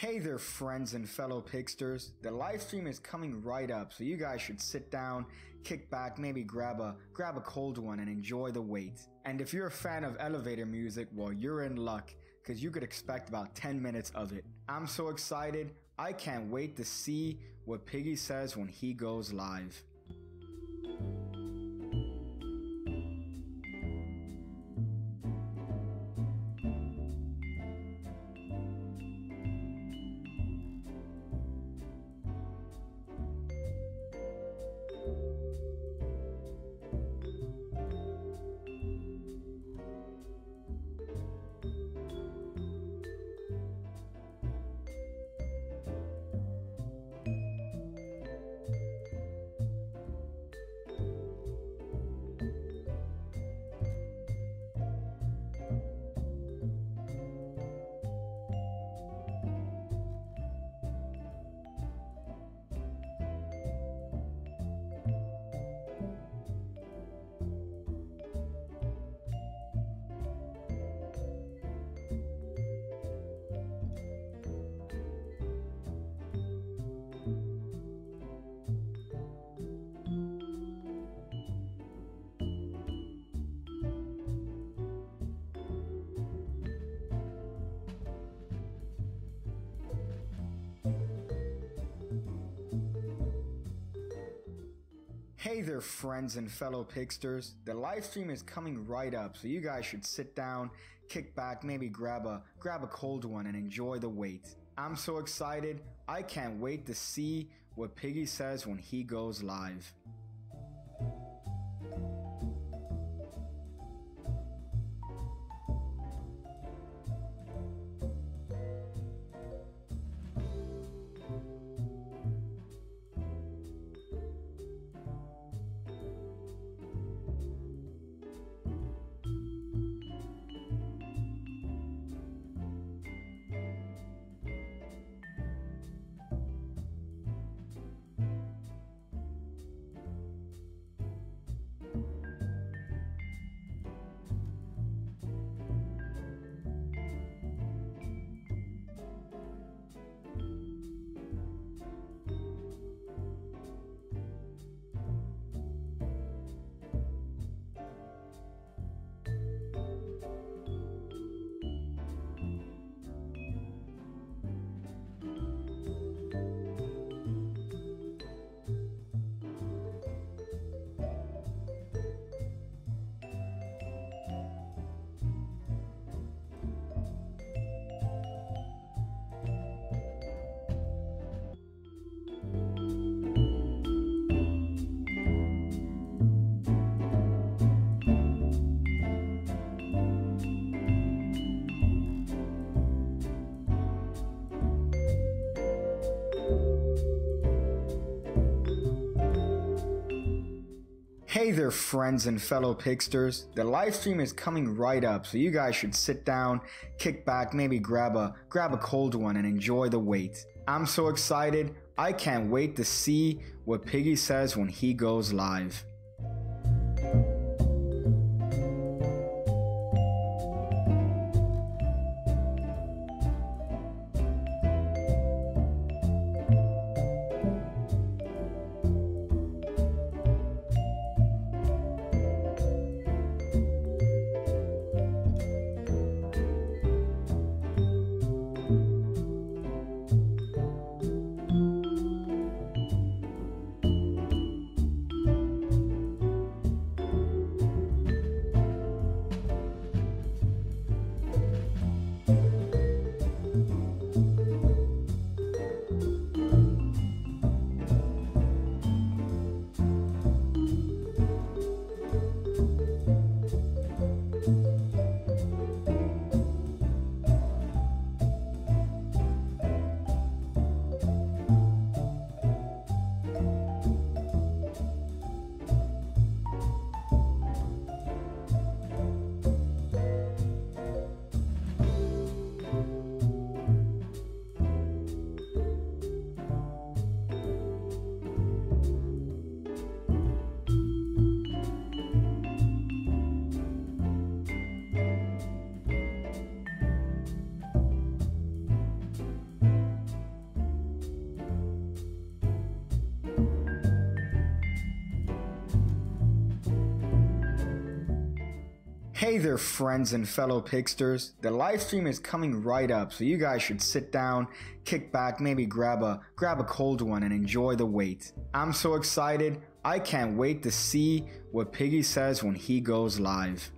Hey there friends and fellow Pigsters, the live stream is coming right up, so you guys should sit down, kick back, maybe grab a cold one and enjoy the wait. And if you're a fan of elevator music, well you're in luck, cause you could expect about 10 minutes of it. I'm so excited, I can't wait to see what Piggy says when he goes live. Hey there friends and fellow Pigsters, the live stream is coming right up, so you guys should sit down, kick back, maybe grab a cold one and enjoy the wait. I'm so excited, I can't wait to see what Piggy says when he goes live. Hey there friends and fellow Pigsters, the live stream is coming right up, so you guys should sit down, kick back, maybe grab a cold one and enjoy the wait. I'm so excited, I can't wait to see what Piggy says when he goes live. Hey there friends and fellow Pigsters, the live stream is coming right up, so you guys should sit down, kick back, maybe grab a cold one and enjoy the wait. I'm so excited, I can't wait to see what Piggy says when he goes live.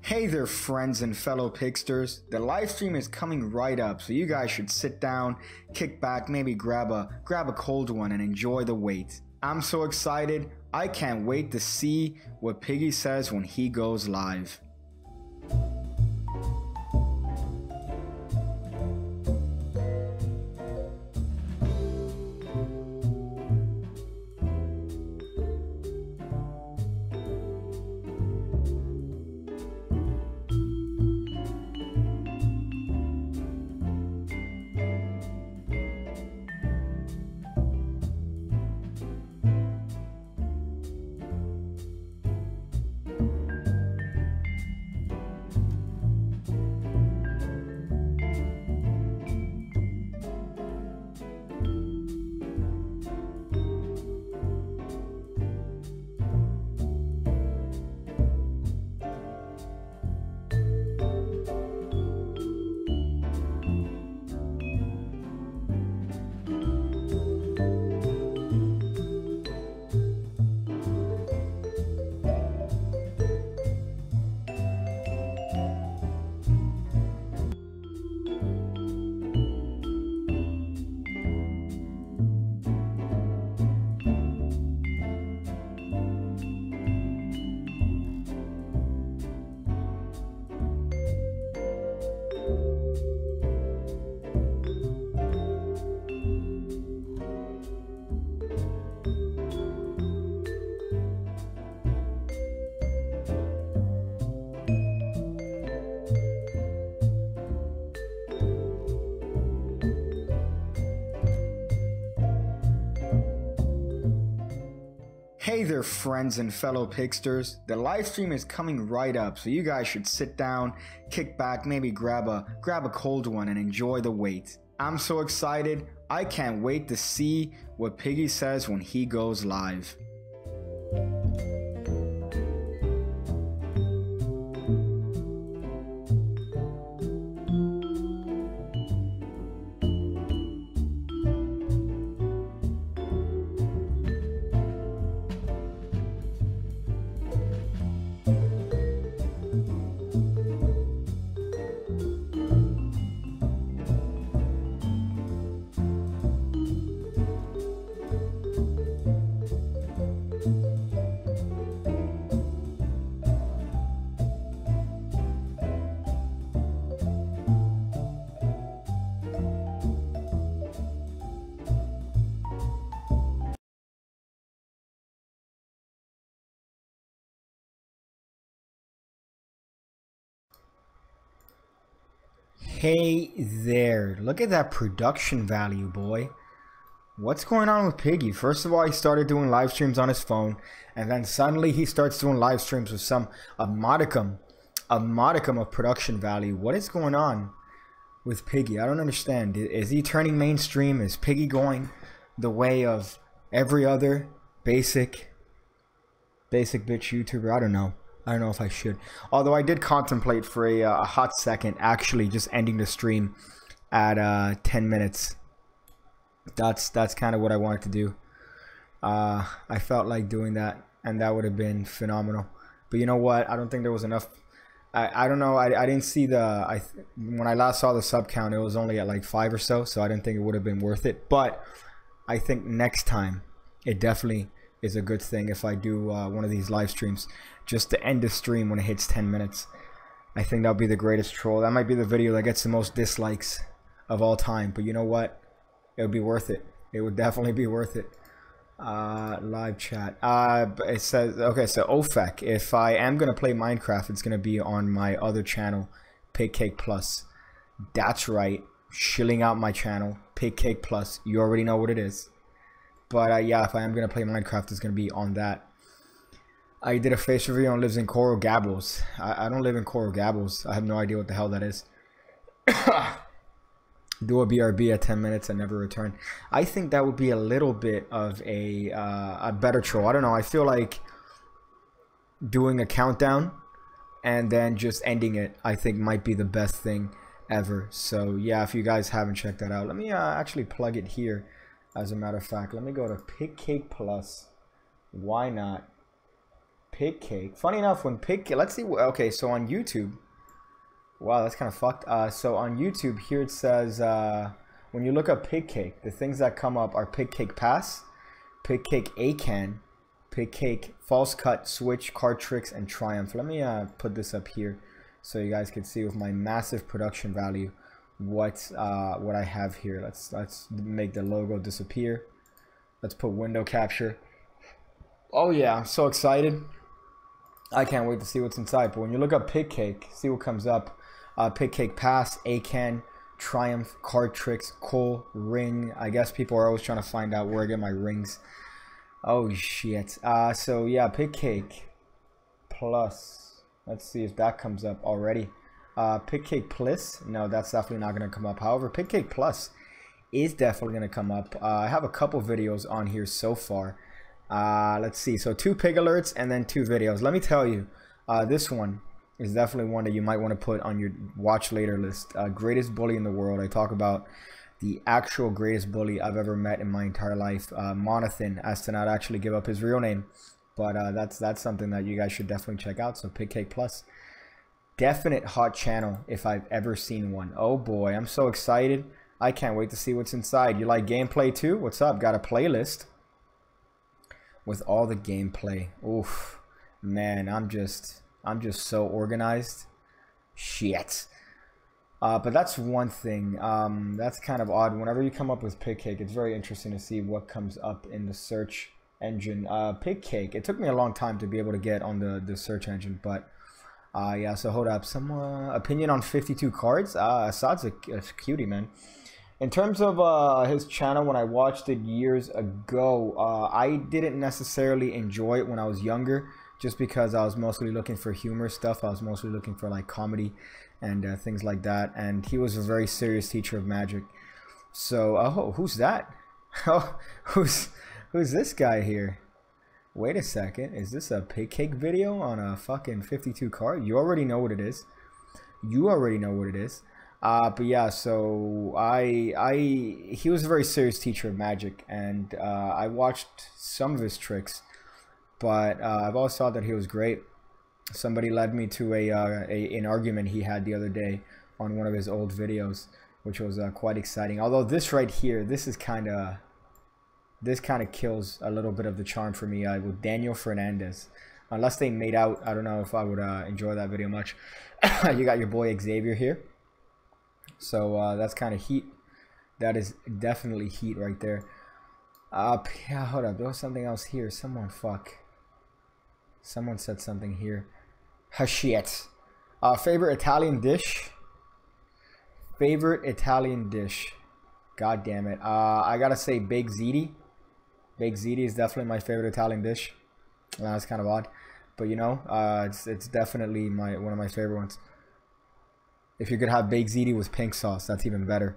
Hey there friends and fellow Pigsters, the live stream is coming right up, so you guys should sit down, kick back, maybe grab a cold one and enjoy the wait. I'm so excited, I can't wait to see what Piggy says when he goes live. Hey there friends and fellow Pigsters, the live stream is coming right up, so you guys should sit down, kick back, maybe grab a cold one and enjoy the wait. I'm so excited, I can't wait to see what Piggy says when he goes live. Hey there, look at that production value, boy. What's going on with Piggy? First of all, he started doing live streams on his phone, and then suddenly he starts doing live streams with a modicum of production value. What is going on with Piggy? I don't understand. Is he turning mainstream? Is Piggy going the way of every other basic bitch YouTuber? I don't know. I don't know if I should. Although I did contemplate for a hot second actually just ending the stream at 10 minutes. That's kind of what I wanted to do. I felt like doing that, and that would have been phenomenal. But you know what? I don't think there was enough. I don't know. I didn't see when I last saw the sub count, it was only at like 5 or so. So I didn't think it would have been worth it. But I think next time it definitely is a good thing if I do one of these live streams just to end the stream when it hits 10 minutes. I think that'll be the greatest troll. That might be the video that gets the most dislikes of all time. But you know what? It would be worth it. It would definitely be worth it. Live chat. It says, okay, so OFAC, if I am going to play Minecraft, it's going to be on my other channel, Pig Cake Plus. That's right. Shilling out my channel, Pig Cake Plus. You already know what it is. But yeah, if I am going to play Minecraft, it's going to be on that. I did a face review on lives in Coral Gables. I don't live in Coral Gables. I have no idea what the hell that is. Do a BRB at 10 minutes and never return. I think that would be a little bit of a better troll. I don't know. I feel like doing a countdown and then just ending it, I think might be the best thing ever. So yeah, if you guys haven't checked that out, let me actually plug it here. As a matter of fact, let me go to Pig Cake Plus. Why not? Pig Cake. Funny enough, when Pig Cake, let's see. Okay, so on YouTube. Wow, that's kind of fucked. So on YouTube, here it says, when you look up Pig Cake, the things that come up are Pig Cake Pass, Pig Cake A-Can, Pig Cake False Cut, Switch, Card Tricks, and Triumph. Let me put this up here so you guys can see with my massive production value what I have here. Let's make the logo disappear. Let's put window capture. Oh yeah, I'm so excited. I can't wait to see what's inside. But when you look up Pig Cake, see what comes up. Pig Cake Pass, A-Can, Triumph, Card Tricks, Coal, Ring. I guess people are always trying to find out where I get my rings. Oh shit. So yeah, Pig Cake Plus. Let's see if that comes up already. Pig Cake Plus. No, that's definitely not going to come up. However, Pig Cake Plus is definitely going to come up. I have a couple videos on here so far. Let's see. So 2 pig alerts and then 2 videos. Let me tell you, this one is definitely one that you might want to put on your watch later list. Greatest bully in the world. I talk about the actual greatest bully I've ever met in my entire life. Monathan, as to not actually give up his real name. But that's something that you guys should definitely check out. So Pig Cake Plus. Definite hot channel if I've ever seen one. Oh boy, I'm so excited. I can't wait to see what's inside. You like gameplay too? What's up? Got a playlist with all the gameplay. Oof. Man, I'm just so organized. Shit. But that's one thing. That's kind of odd. Whenever you come up with Pig Cake, it's very interesting to see what comes up in the search engine. Pig Cake. It took me a long time to be able to get on the search engine, but yeah. So hold up. Some opinion on 52 cards. Assad's a cutie, man. In terms of his channel, when I watched it years ago, I didn't necessarily enjoy it when I was younger, just because I was mostly looking for humor stuff. I was mostly looking for like comedy and things like that. And he was a very serious teacher of magic. So, oh, who's that? Oh, who's this guy here? Wait a second. Is this a Pig Cake video on a fucking 52 card? You already know what it is. You already know what it is. But yeah, so he was a very serious teacher of magic, and I watched some of his tricks, but I've always thought that he was great. Somebody led me to an argument he had the other day on one of his old videos, which was quite exciting. Although this right here, this kind of kills a little bit of the charm for me with Daniel Fernandez. Unless they made out, I don't know if I would enjoy that video much. You got your boy Xavier here. So that's kind of heat. That is definitely heat right there. Yeah, hold up. There was something else here. Someone said something here. Shit. Favorite Italian dish? Favorite Italian dish? God damn it. I gotta say baked ziti. Baked ziti is definitely my favorite Italian dish. That's kind of odd, but you know, it's definitely one of my favorite ones. If you could have baked ziti with pink sauce, that's even better.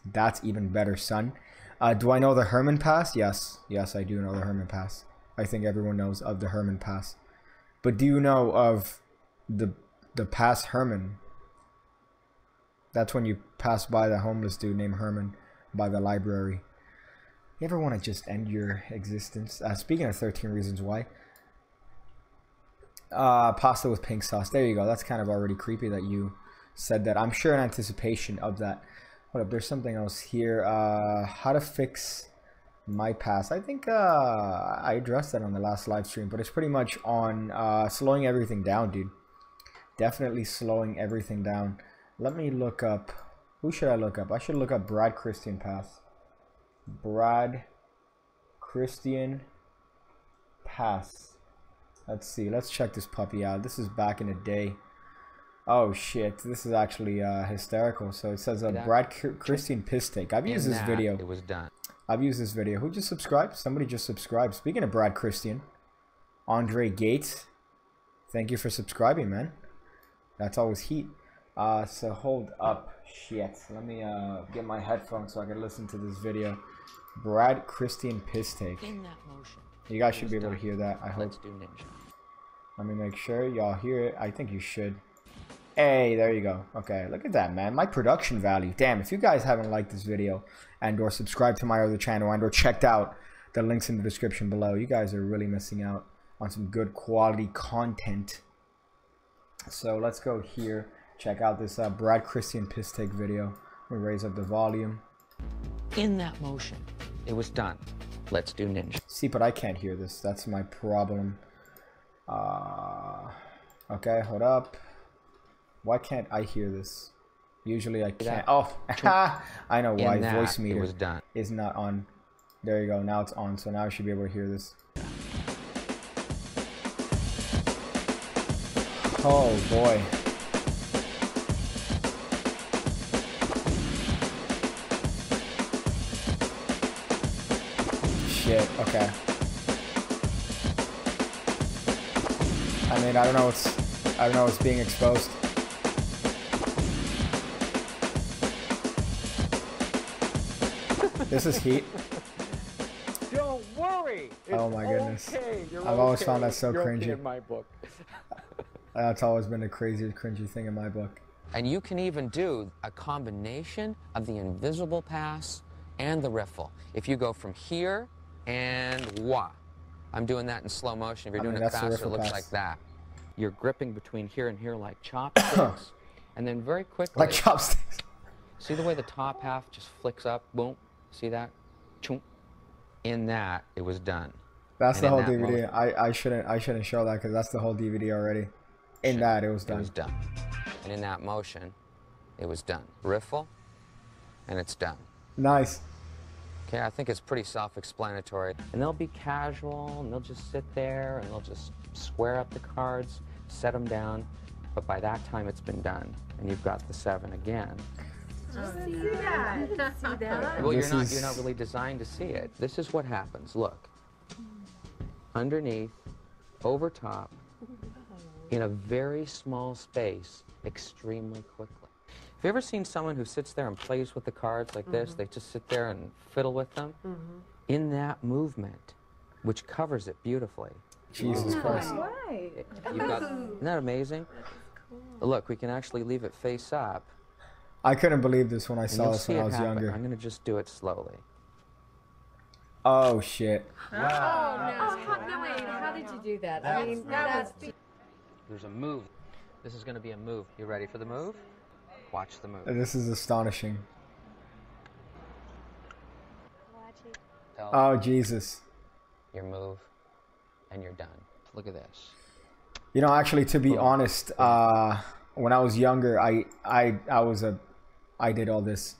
That's even better, son. Do I know the Herman Pass? Yes, I do know the Herman Pass. I think everyone knows of the Herman Pass. But do you know of the Pass Herman? That's when you pass by the homeless dude named Herman by the library. You ever want to just end your existence? Speaking of 13 Reasons Why. Pasta with pink sauce. There you go. That's kind of already creepy that you said that. I'm sure in anticipation of that. Hold up. There's something else here. How to fix my pass. I think I addressed that on the last live stream. But it's pretty much on slowing everything down, dude. Definitely slowing everything down. Let me look up. Who should I look up? I should look up Brad Christian Pass. Brad Christian Pass. Let's see. Let's check this puppy out. This is back in the day. Oh shit. This is actually hysterical. So it says Brad Christian Piss Take. I've used this video. It was done. I've used this video. Who just subscribed? Somebody just subscribed. Speaking of Brad Christian, Andre Gates. Thank you for subscribing, man. That's always heat. So hold up. Shit. Let me get my headphones so I can listen to this video. Brad Christian Piss Take. In that motion. You guys should be able to hear that, I hope. Let's do ninja. Let me make sure y'all hear it. I think you should. Hey, there you go. Okay, look at that, man. My production value. Damn, if you guys haven't liked this video and or subscribed to my other channel and or checked out the links in the description below, you guys are really missing out on some good quality content. So let's go here. Check out this Brad Christian Piss Take video. Let me raise up the volume. In that motion. It was done. Let's do ninja. See, but I can't hear this. That's my problem. Okay, hold up. Why can't I hear this? Usually I can't. Oh, I know why. Voice meter is not on. There you go. Now it's on. So now I should be able to hear this. Oh boy. Shit. Okay. I mean, I don't know what's being exposed. This is heat. Don't worry. Oh my goodness. Okay. I've always found that so cringy. Okay in my book. That's always been the craziest cringy thing in my book. And you can even do a combination of the invisible pass and the riffle. If you go from here and wah. I'm doing that in slow motion. If you're doing it faster, it looks like that. You're gripping between here and here like chopsticks. And then very quickly. Like chopsticks. See the way the top half just flicks up? Boom. See that? Choom. In that, it was done. That's the whole DVD. I shouldn't show that because that's the whole DVD already. In that, it was done. It was done. And in that motion, it was done. Riffle, and it's done. Nice. Okay, I think it's pretty self-explanatory. And they'll be casual, and they'll just sit there, and they'll just square up the cards, set them down. But by that time, it's been done, and you've got the 7 again. See that? Well, you're not really designed to see it. This is what happens. Look. Underneath, over top, in a very small space, extremely quickly. Have you ever seen someone who sits there and plays with the cards like this? They just sit there and fiddle with them. In that movement, which covers it beautifully. Jesus Christ. Isn't that amazing? Look, we can actually leave it face up. I couldn't believe this when I saw this when I was younger. I'm going to just do it slowly. Oh, shit. Wow. No, wait, how did you do that? I mean, There's a move. This is going to be a move. You ready for the move? Watch the move. This is astonishing. Tell oh, Jesus. Your move, and you're done. Look at this. You know, actually, to be honest, when I was younger, I did all this.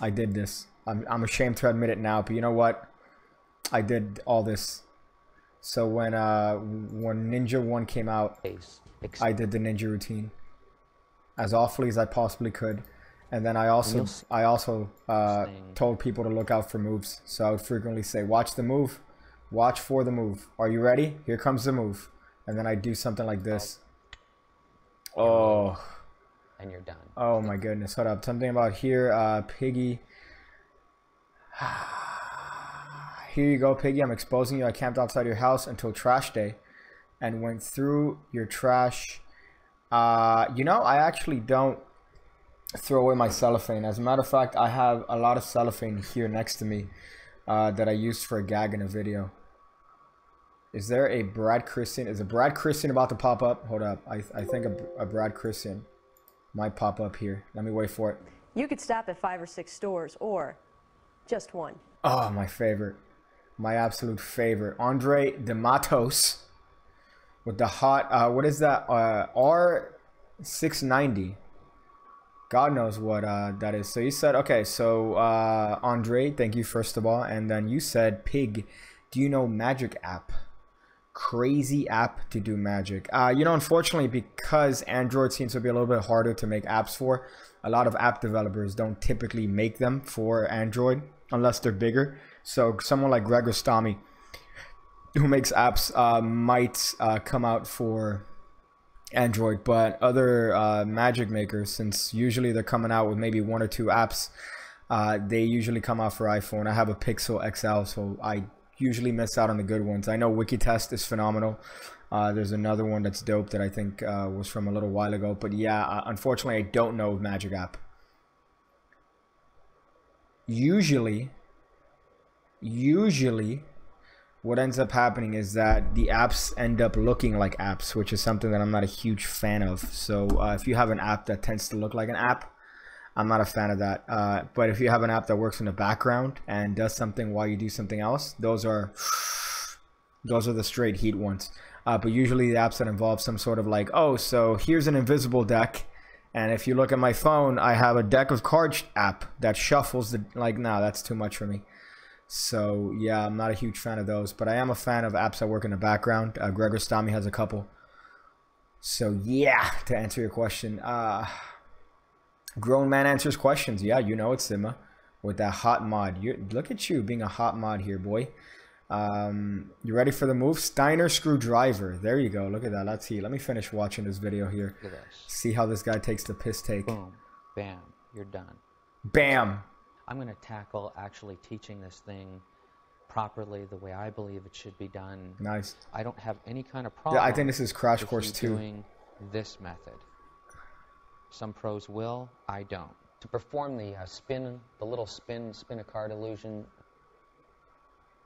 I did this. I'm ashamed to admit it now, but you know what? I did all this. So when Ninja 1 came out, I did the ninja routine as awfully as I possibly could, And then I also told people to look out for moves. So I would frequently say, watch the move, watch for the move. Are you ready? Here comes the move. And then I do something like this. Oh. And you're done. Oh my goodness. Hold up. Something about here. Piggy. Here you go, Piggy. I'm exposing you. I camped outside your house until trash day and went through your trash. You know, I actually don't throw away my cellophane. As a matter of fact, I have a lot of cellophane here next to me that I used for a gag in a video. Is there a Brad Christian? Is a Brad Christian about to pop up? Hold up. I think a Brad Christian might pop up here. Let me wait for it. You could stop at 5 or 6 stores or just one. Oh, my favorite. My absolute favorite. Andre De Matos with the hot, what is that? R690. God knows what that is. So you said, okay, so Andre, thank you first of all. And then you said, Pig, do you know Magic app? Crazy app to do magic. You know, unfortunately, because Android seems to be a little bit harder to make apps for, a lot of app developers don't typically make them for Android unless they're bigger. So someone like Greg Rostami, who makes apps, might come out for Android, but other magic makers, since usually they're coming out with maybe 1 or 2 apps, they usually come out for iPhone. I have a Pixel XL, so I usually miss out on the good ones. I know Wikitest is phenomenal. There's another one that's dope that I think was from a little while ago, but yeah, unfortunately I don't know Magic app. Usually what ends up happening is that the apps end up looking like apps, which is something that I'm not a huge fan of. So if you have an app that tends to look like an app, I'm not a fan of that. But if you have an app that works in the background and does something while you do something else, those are the straight heat ones. But usually the apps that involve some sort of like, oh, so here's an invisible deck, and if you look at my phone, I have a deck of cards app that shuffles the, like, nah, that's too much for me. So yeah, I'm not a huge fan of those, but I am a fan of apps that work in the background. Gregor Stami has a couple. So yeah, to answer your question, grown man answers questions. Yeah, you know it's Sima with that hot mod. Look at you being a hot mod here, boy. You ready for the move? Steiner screwdriver. There you go. Look at that. Let's see. Let me finish watching this video here. Look at this. See how this guy takes the piss take. Boom. Bam. You're done. Bam. I'm going to tackle actually teaching this thing properly the way I believe it should be done. Nice. I don't have any kind of problem. Yeah, I think this is Crash Course 2. Doing this method. Some pros will, I don't. To perform the spin, the little spin a card illusion.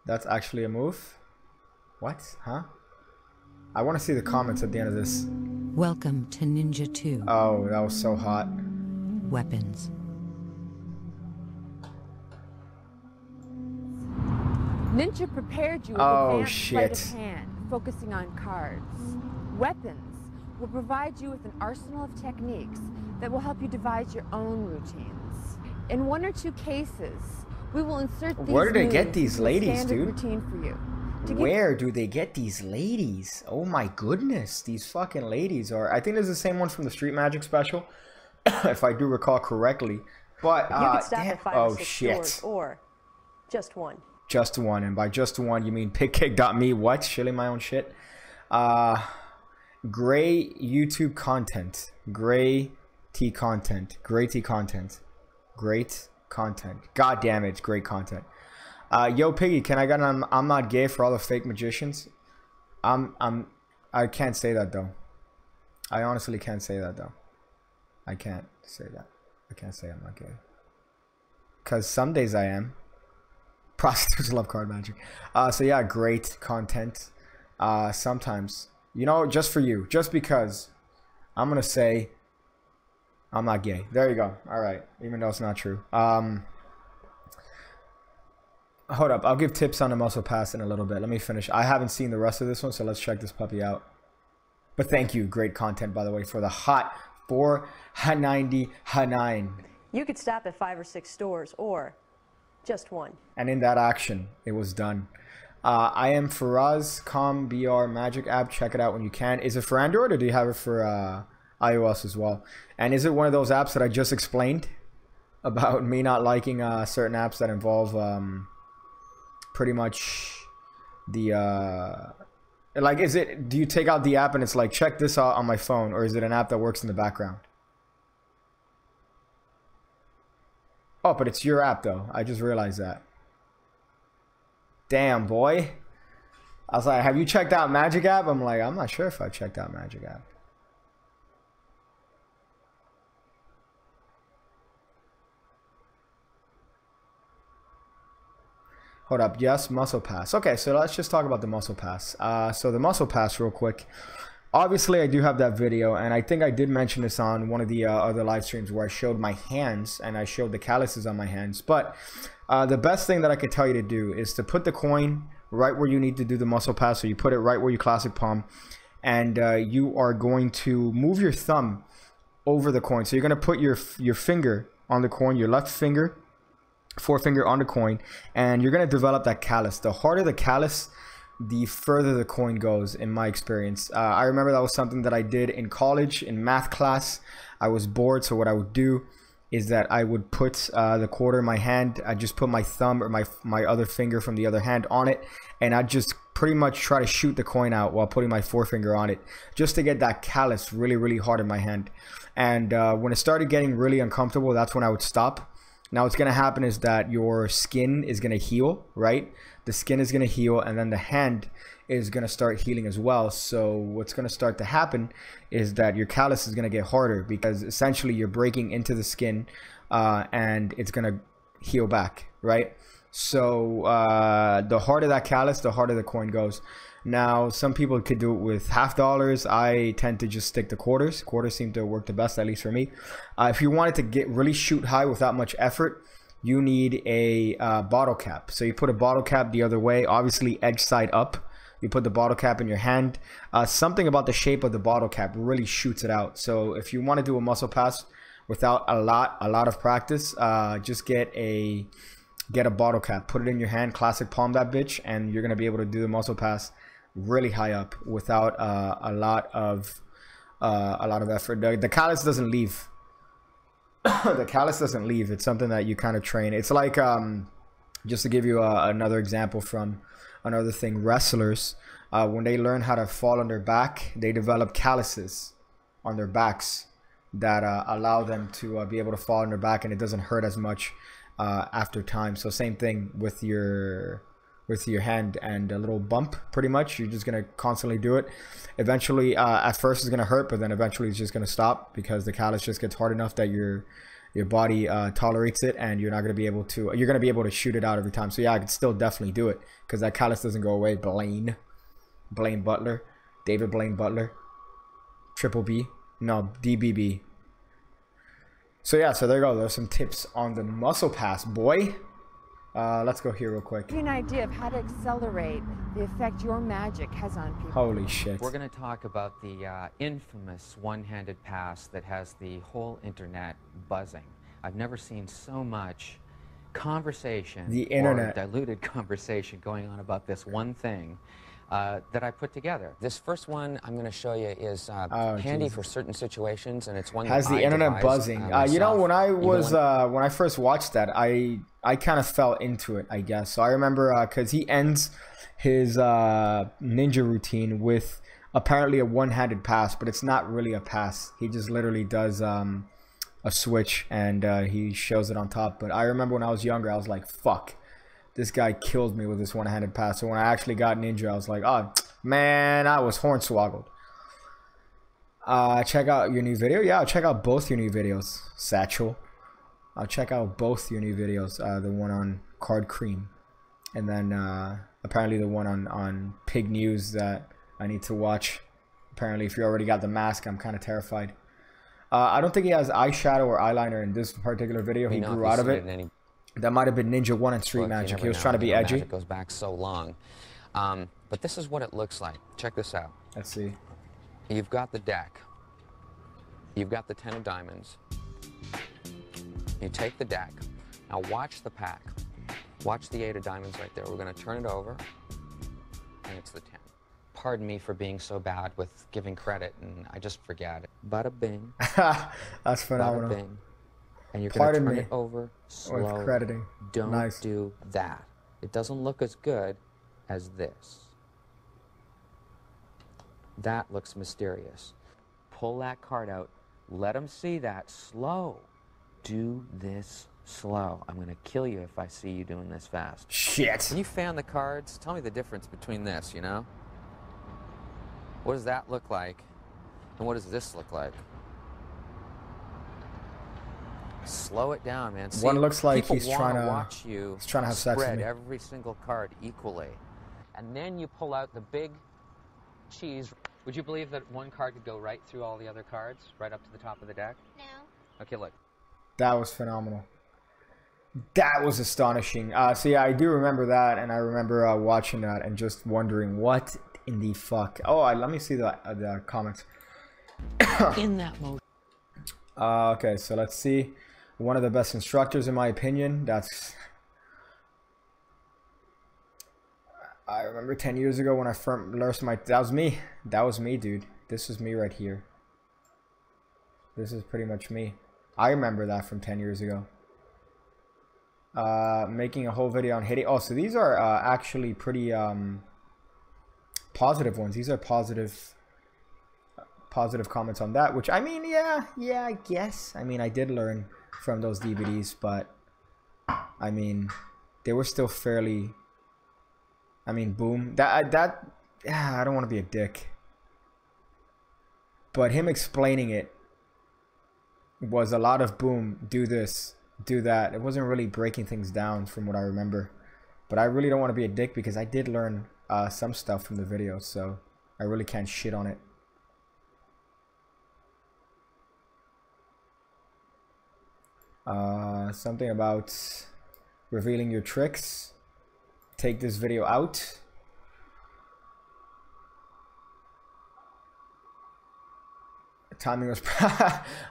That's actually a move? What? Huh? I want to see the comments at the end of this. Welcome to Ninja 2. Oh, that was so hot. Weapons. Ninja prepared you with advanced sleight of hand, focusing on cards. Weapons will provide you with an arsenal of techniques that will help you devise your own routines. In 1 or 2 cases, we will insert these. Where do they get these ladies, dude? Routine for you. Where do they get these ladies? Oh my goodness, these fucking ladies are. I think this is the same one from the Street Magic special, if I do recall correctly. But you could stop at 5 or 6 shit. stores or just one. Just one, and by just one you mean pigcake.me. What? Shilling my own shit. Gray YouTube content. Gray T content. Gray T content. Great content. God damn it, it's great content. Yo Piggy, can I get an I'm not gay for all the fake magicians? I can't say that though. I honestly can't say that though. I can't say that. I can't say I'm not gay. Cause some days I am. Prostitutes love card magic. So yeah, great content. Sometimes, you know, just for you, just because, I'm gonna say I'm not gay. There you go. All right, even though it's not true. Hold up, I'll give tips on the muscle pass in a little bit. Let me finish. I haven't seen the rest of this one, so let's check this puppy out. But thank you, great content by the way, for the hot 490 H9. You could stop at 5 or 6 stores or just one. And in that action, it was done. I am Faraz, BR Magic app. Check it out when you can. Is it for Android or do you have it for iOS as well? And is it one of those apps that I just explained? about me not liking certain apps that involve pretty much the like, is it, do you take out the app and it's like, check this out on my phone, or is it an app that works in the background? Oh, but it's your app though. I just realized that. Damn, boy. I was like, have you checked out Magic App? I'm like, I'm not sure if I checked out Magic App. Hold up. Yes, muscle pass. Okay, so let's just talk about the muscle pass. So the muscle pass real quick. Obviously, I do have that video, and I think I did mention this on one of the other live streams where I showed my hands and I showed the calluses on my hands. But the best thing that I could tell you to do is to put the coin right where you need to do the muscle pass. So you put it right where you classic palm, and you are going to move your thumb over the coin. So you're going to put your finger on the coin, your left finger, forefinger on the coin, and you're going to develop that callus. The harder the callus, the further the coin goes, in my experience. I remember that was something that I did in college in math class. I was bored, so what I would do is that I would put the quarter in my hand. I just put my thumb or my other finger from the other hand on it, and I just pretty much try to shoot the coin out while putting my forefinger on it, just to get that callus really hard in my hand. And when it started getting really uncomfortable, that's when I would stop. Now what's going to happen is that your skin is going to heal, right? The skin is going to heal, and then the hand is going to start healing as well. So what's going to start to happen is that your callus is going to get harder, because essentially you're breaking into the skin and it's going to heal back, right? So the harder that callus, the harder the coin goes. Now, some people could do it with $50. I tend to just stick to quarters. Quarters seem to work the best, at least for me. If you wanted to really shoot high without much effort, you need a bottle cap. So you put a bottle cap the other way, obviously edge side up. You put the bottle cap in your hand. Something about the shape of the bottle cap really shoots it out. So if you want to do a muscle pass without a lot of practice, just get a bottle cap, put it in your hand, classic palm that bitch, and you're gonna be able to do the muscle pass really high up without a lot of effort. The callus doesn't leave. The callus doesn't leave. It's something that you kind of train. It's like just to give you another example from another thing, wrestlers, when they learn how to fall on their back, they develop calluses on their backs that allow them to be able to fall on their back, and it doesn't hurt as much after time. So same thing with your hand, and a little bump, pretty much. You're just gonna constantly do it. Eventually, at first it's gonna hurt, but then eventually it's just gonna stop, because the callus just gets hard enough that your body tolerates it, and you're gonna be able to shoot it out every time. So yeah, I could still definitely do it, because that callus doesn't go away. Blaine Butler, David Blaine Butler, Triple B, no, DBB. So yeah, so there you go. There's some tips on the muscle pass, boy. Let's go here real quick. Give you an idea of how to accelerate the effect your magic has on people. Holy shit. We're going to talk about the infamous one-handed pass that has the whole internet buzzing. I've never seen so much conversation, or diluted conversation going on about this one thing that I put together. This first one I'm going to show you is handy for certain situations, and it's one that has the internet buzzing. You know, when I first watched that, I kind of fell into it, I guess. So I remember because he ends his ninja routine with apparently a one-handed pass, but it's not really a pass. He just literally does a switch, and he shows it on top. But I remember when I was younger, I was like, fuck, this guy killed me with this one-handed pass. So when I actually got ninja, I was like, oh man, I was hornswoggled. Check out your new video. Yeah, I'll check out both your new videos, Satchel. I'll check out both your new videos, the one on Card Cream, and then apparently the one on Pig News that I need to watch. Apparently, if you already got the mask, I'm kind of terrified. I don't think he has eyeshadow or eyeliner in this particular video. He grew out of it. That might have been Ninja 1 and Street Magic. He was trying to be edgy. It goes back so long. But this is what it looks like. Check this out. Let's see. You've got the deck. You've got the 10 of diamonds. You take the deck. Now watch the pack. Watch the 8 of diamonds right there. We're going to turn it over, and it's the 10. Pardon me for being so bad with giving credit, and I just forget it. Bada bing. That's phenomenal. Bada bing. And you're going to Pardon turn me it over slowly. with crediting. Don't Nice. do that. It doesn't look as good as this. That looks mysterious. Pull that card out. Let them see that. Slow. Do this slow. I'm going to kill you if I see you doing this fast. Shit. When you fan the cards, tell me the difference between this, you know? What does that look like? And what does this look like? Slow it down, man. See, one looks like he's trying to watch you he's trying to have sex with spread me. every single card equally. And then you pull out the big cheese. Would you believe that one card could go right through all the other cards, right up to the top of the deck? No. Okay, look. That was phenomenal. That was astonishing. So yeah, I do remember that, and I remember watching that and just wondering what in the fuck. Oh, let me see the comments. In that mode. Okay, so let's see. One of the best instructors, in my opinion. That's. I remember 10 years ago when I first learned my. That was me. That was me, dude. This was me right here. This is pretty much me. I remember that from 10 years ago. Making a whole video on hitting. Oh, so these are actually pretty positive ones. These are positive comments on that, which I mean, yeah, I guess. I mean, I did learn from those DVDs, but I mean, they were still fairly. I mean, boom. I don't want to be a dick, but him explaining it was a lot of boom, do this, do that. It wasn't really breaking things down from what I remember, but I really don't want to be a dick because I did learn some stuff from the video, so I really can't shit on it. Something about revealing your tricks. Take this video out. Timing was.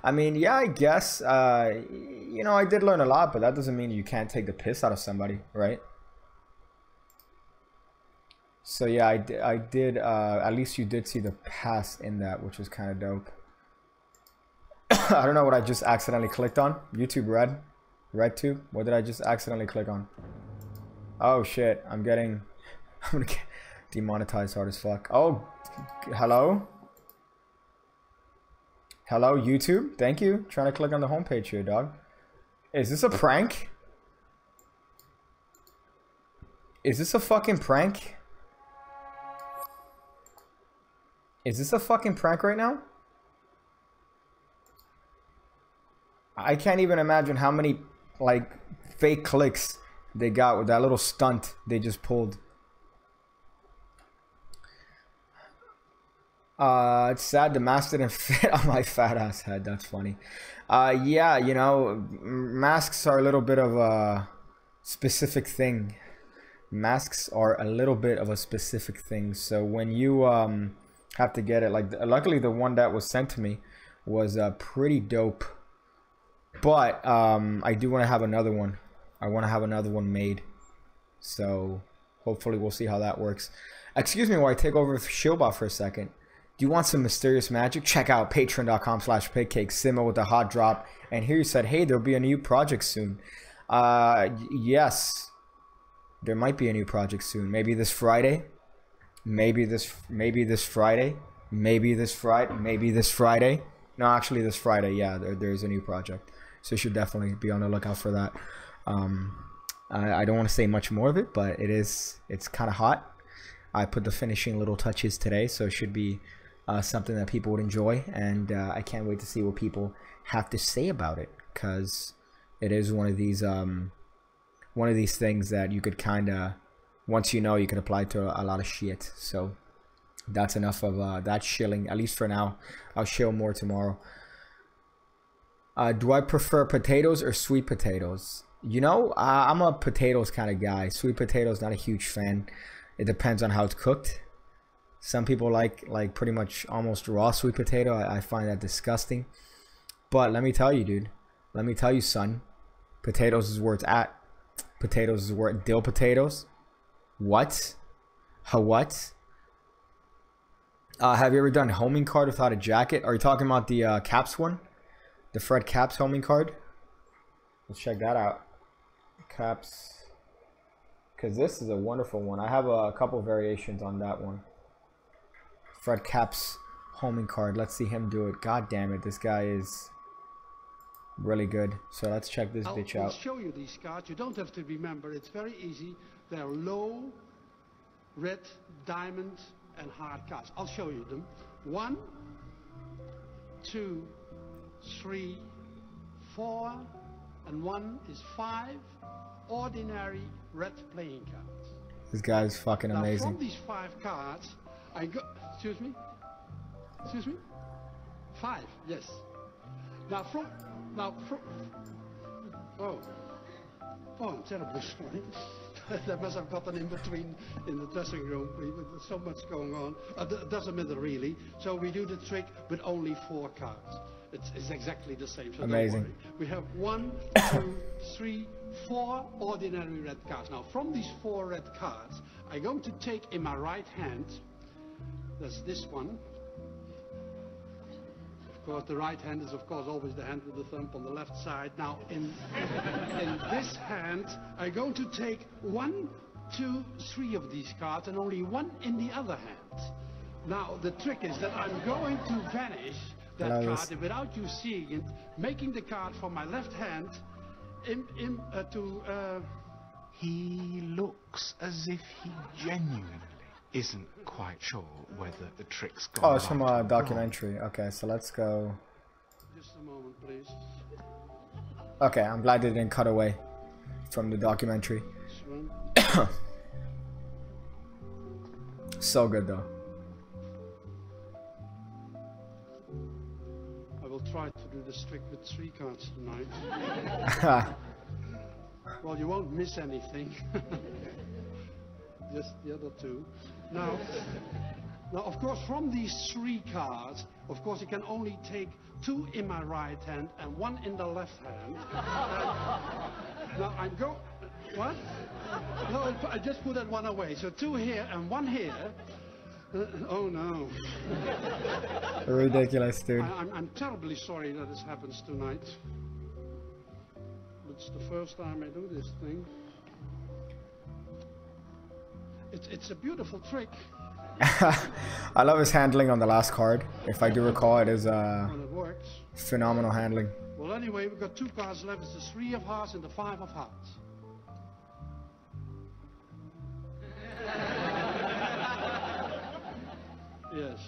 I mean, yeah, I guess. You know, I did learn a lot, but that doesn't mean you can't take the piss out of somebody, right? So yeah, I did. At least you did see the pass in that, which was kind of dope. I don't know what I just accidentally clicked on. YouTube RedTube. What did I just accidentally click on? Oh shit! I'm gonna get demonetized hard as fuck. Oh, hello. Hello, YouTube. Thank you. Trying to click on the homepage here, dog. Is this a prank? Is this a fucking prank? Is this a fucking prank right now? I can't even imagine how many, like, fake clicks they got with that little stunt they just pulled. It's sad the mask didn't fit on my fat ass head. That's funny. Yeah, you know, masks are a little bit of a specific thing. Masks are a little bit of a specific thing. So when you have to get it, like, luckily the one that was sent to me was pretty dope. But I do want to have another one. I want to have another one made. So hopefully we'll see how that works. Excuse me while I take over Shieldbot for a second. Do you want some mysterious magic? Check out patreon.com/pigcake. Simo with a hot drop. And here you said, hey, there'll be a new project soon. Yes. There might be a new project soon. Maybe this Friday. Maybe this Friday. Maybe this Friday. No, actually this Friday. Yeah, there's a new project. So you should definitely be on the lookout for that. I don't want to say much more of it, but it's kind of hot. I put the finishing little touches today, so it should be something that people would enjoy, and I can't wait to see what people have to say about it, because it is one of these things that you could kind of, once you know, you can apply to a lot of shit. So that's enough of that shilling, at least for now. I'll shill more tomorrow. Do I prefer potatoes or sweet potatoes? You know, I'm a potatoes kind of guy. Sweet potatoes, not a huge fan. It depends on how it's cooked. Some people like pretty much almost raw sweet potato. I find that disgusting. But let me tell you, dude. Let me tell you, son. Potatoes is where it's at. Potatoes is where dill potatoes. What? What? Have you ever done homing card without a jacket? Are you talking about the Caps one? The Fred Caps homing card? Let's check that out. Caps. Because this is a wonderful one. I have a couple variations on that one. Fred Caps homing card. Let's see him do it. God damn it. This guy is really good. So let's check this bitch out. I'll show you these cards. You don't have to remember. It's very easy. They're low, red, diamond, and hard cards. I'll show you them. 1, 2, 3, 4, and 1 is 5 ordinary red playing cards. This guy is fucking amazing. From these 5 cards, I go. Excuse me. Excuse me. 5. Yes. Oh, I'm terribly sorry. There must have gotten in between in the dressing room. There's so much going on. It doesn't matter really. So we do the trick with only 4 cards. It's exactly the same. So amazing. Don't worry. We have 1, 2, 3, 4 ordinary red cards. Now from these 4 red cards, I'm going to take in my right hand. That's this one. Of course, the right hand is, of course, always the hand with the thumb on the left side. Now, in this hand, I'm going to take 1, 2, 3 of these cards and only 1 in the other hand. Now, the trick is that I'm going to vanish that card without you seeing it, making the card from my left hand He looks as if he genuinely isn't quite sure whether the trick's gone. Oh, it's from a documentary. Okay, so let's go. Just a moment, please. Okay, I'm glad they didn't cut away from the documentary. So good though. I will try to do this trick with 3 cards tonight. Well, you won't miss anything. Just the other 2. Now, of course, from these 3 cards, of course, you can only take 2 in my right hand and 1 in the left hand. Now I'm go. What? No, I just put that 1 away. So 2 here and 1 here. Oh no. Ridiculous, dude. I'm terribly sorry that this happens tonight. It's the first time I do this thing. It's a beautiful trick. I love his handling on the last card. If I do recall, it is When it works. phenomenal handling. Well, anyway, we've got 2 cards left. It's the 3 of hearts and the 5 of hearts. Yes.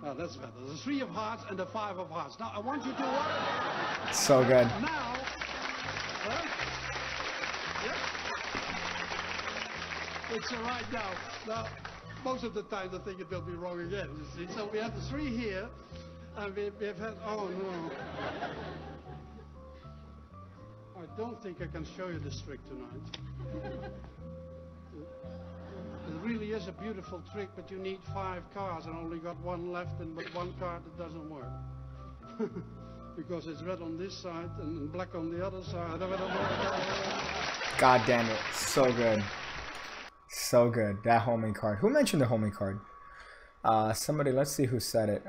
Oh, that's better. The 3 of hearts and the 5 of hearts. Now, I want you to watch. So good. Now, it's all right now. Now, most of the time I think it will be wrong again, you see. So we have the 3 here, and we've had, oh no. I don't think I can show you this trick tonight. It really is a beautiful trick, but you need 5 cards and only got 1 left, and with 1 card it doesn't work. Because it's red on this side and black on the other side. God damn it. So good. So good. That homing card. Who mentioned the homing card? Somebody, let's see who said it.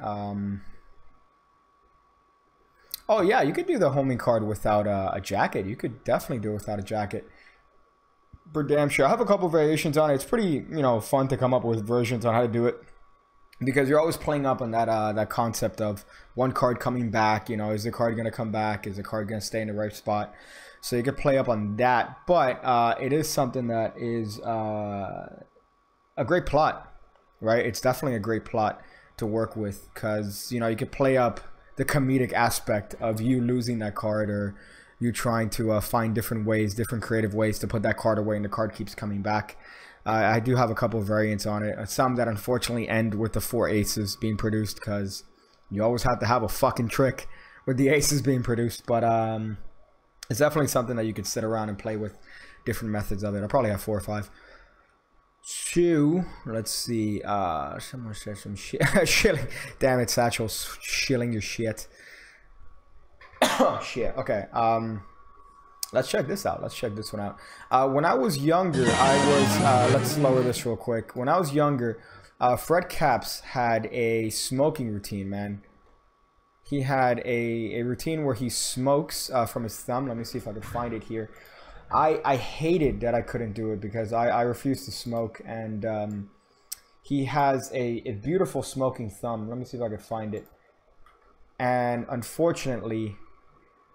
Oh yeah, you could do the homing card without a jacket. You could definitely do it without a jacket. For damn sure. I have a couple variations on it. It's pretty, you know, fun to come up with versions on how to do it. Because you're always playing up on that that concept of 1 card coming back. You know, is the card going to come back? Is the card going to stay in the right spot? So you can play up on that. But it is something that is a great plot, right? It's definitely a great plot to work with. Because, you know, you could play up the comedic aspect of you losing that card, or you trying to find different ways, different creative ways to put that card away, and the card keeps coming back. I do have a couple of variants on it. Some that unfortunately end with the 4 aces being produced, because you always have to have a fucking trick with the aces being produced. But it's definitely something that you could sit around and play with different methods of it. I probably have 4 or 5. 2. Let's see. Someone said some shit. Shilling. Damn it, Satchel. Shilling your shit. Oh, shit. Okay. Let's check this out. Let's check this one out. When I was younger, let's lower this real quick. When I was younger, Fred Caps had a smoking routine, man. he had a routine where he smokes from his thumb. Let me see if I can find it here. I hated that I couldn't do it because I refuse to smoke, and he has a beautiful smoking thumb. Let me see if I can find it. And unfortunately,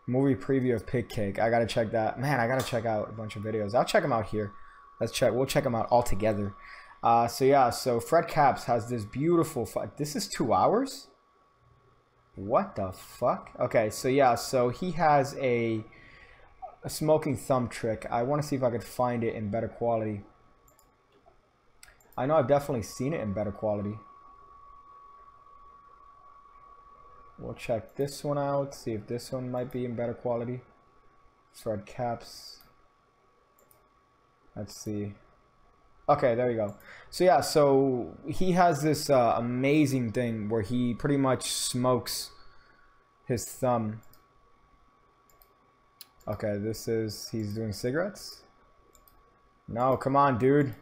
movie preview of Pig Cake. I gotta check that. Man, I gotta check out a bunch of videos. I'll check them out here. Let's check. We'll check them out all together. So yeah, so Fred Caps has this beautiful. This is 2 hours. What the fuck? Okay, so yeah, so he has a smoking thumb trick. I want to see if I could find it in better quality. I know I've definitely seen it in better quality. We'll check this one out, see if this one might be in better quality. Fred Caps. Let's see. Okay, there you go. So yeah, so he has this amazing thing where he pretty much smokes his thumb. Okay, this is, he's doing cigarettes? No, come on, dude.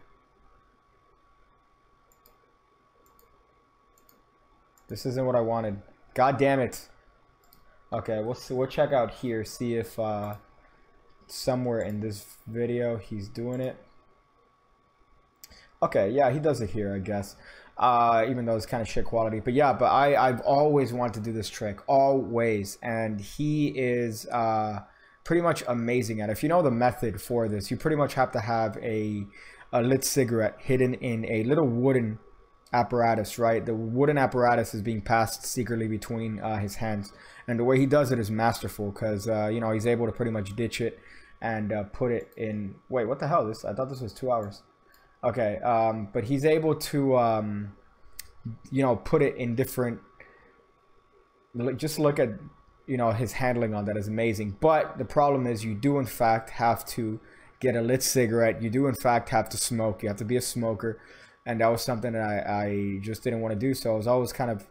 This isn't what I wanted. God damn it. Okay, we'll check out here, see if somewhere in this video he's doing it. Okay, yeah, he does it here, I guess. Even though it's kind of shit quality. But yeah, but I've always wanted to do this trick. Always. And he is pretty much amazing at it. If you know the method for this, you pretty much have to have a lit cigarette hidden in a little wooden apparatus, right? The wooden apparatus is being passed secretly between his hands. And the way he does it is masterful because, you know, he's able to pretty much ditch it and put it in... Wait, what the hell? I thought this was 2 hours. Okay, but he's able to, you know, put it in different... Just look at, you know, his handling on that is amazing. But the problem is you do, in fact, have to get a lit cigarette. You do, in fact, have to smoke. You have to be a smoker. And that was something that I just didn't want to do. So I was always kind of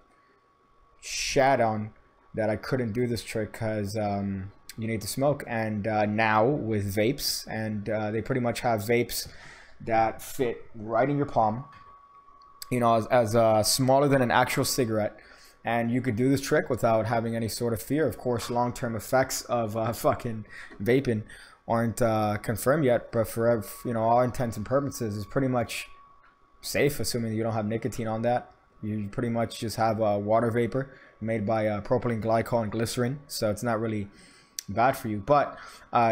shat on that I couldn't do this trick because you need to smoke. And now with vapes, and they pretty much have vapes that fit right in your palm, you know, as smaller than an actual cigarette, and you could do this trick without having any sort of fear. Of course, long-term effects of fucking vaping aren't confirmed yet, but for, you know, all intents and purposes, it's pretty much safe, assuming you don't have nicotine on that. You pretty much just have water vapor made by propylene glycol and glycerin, so it's not really bad for you. But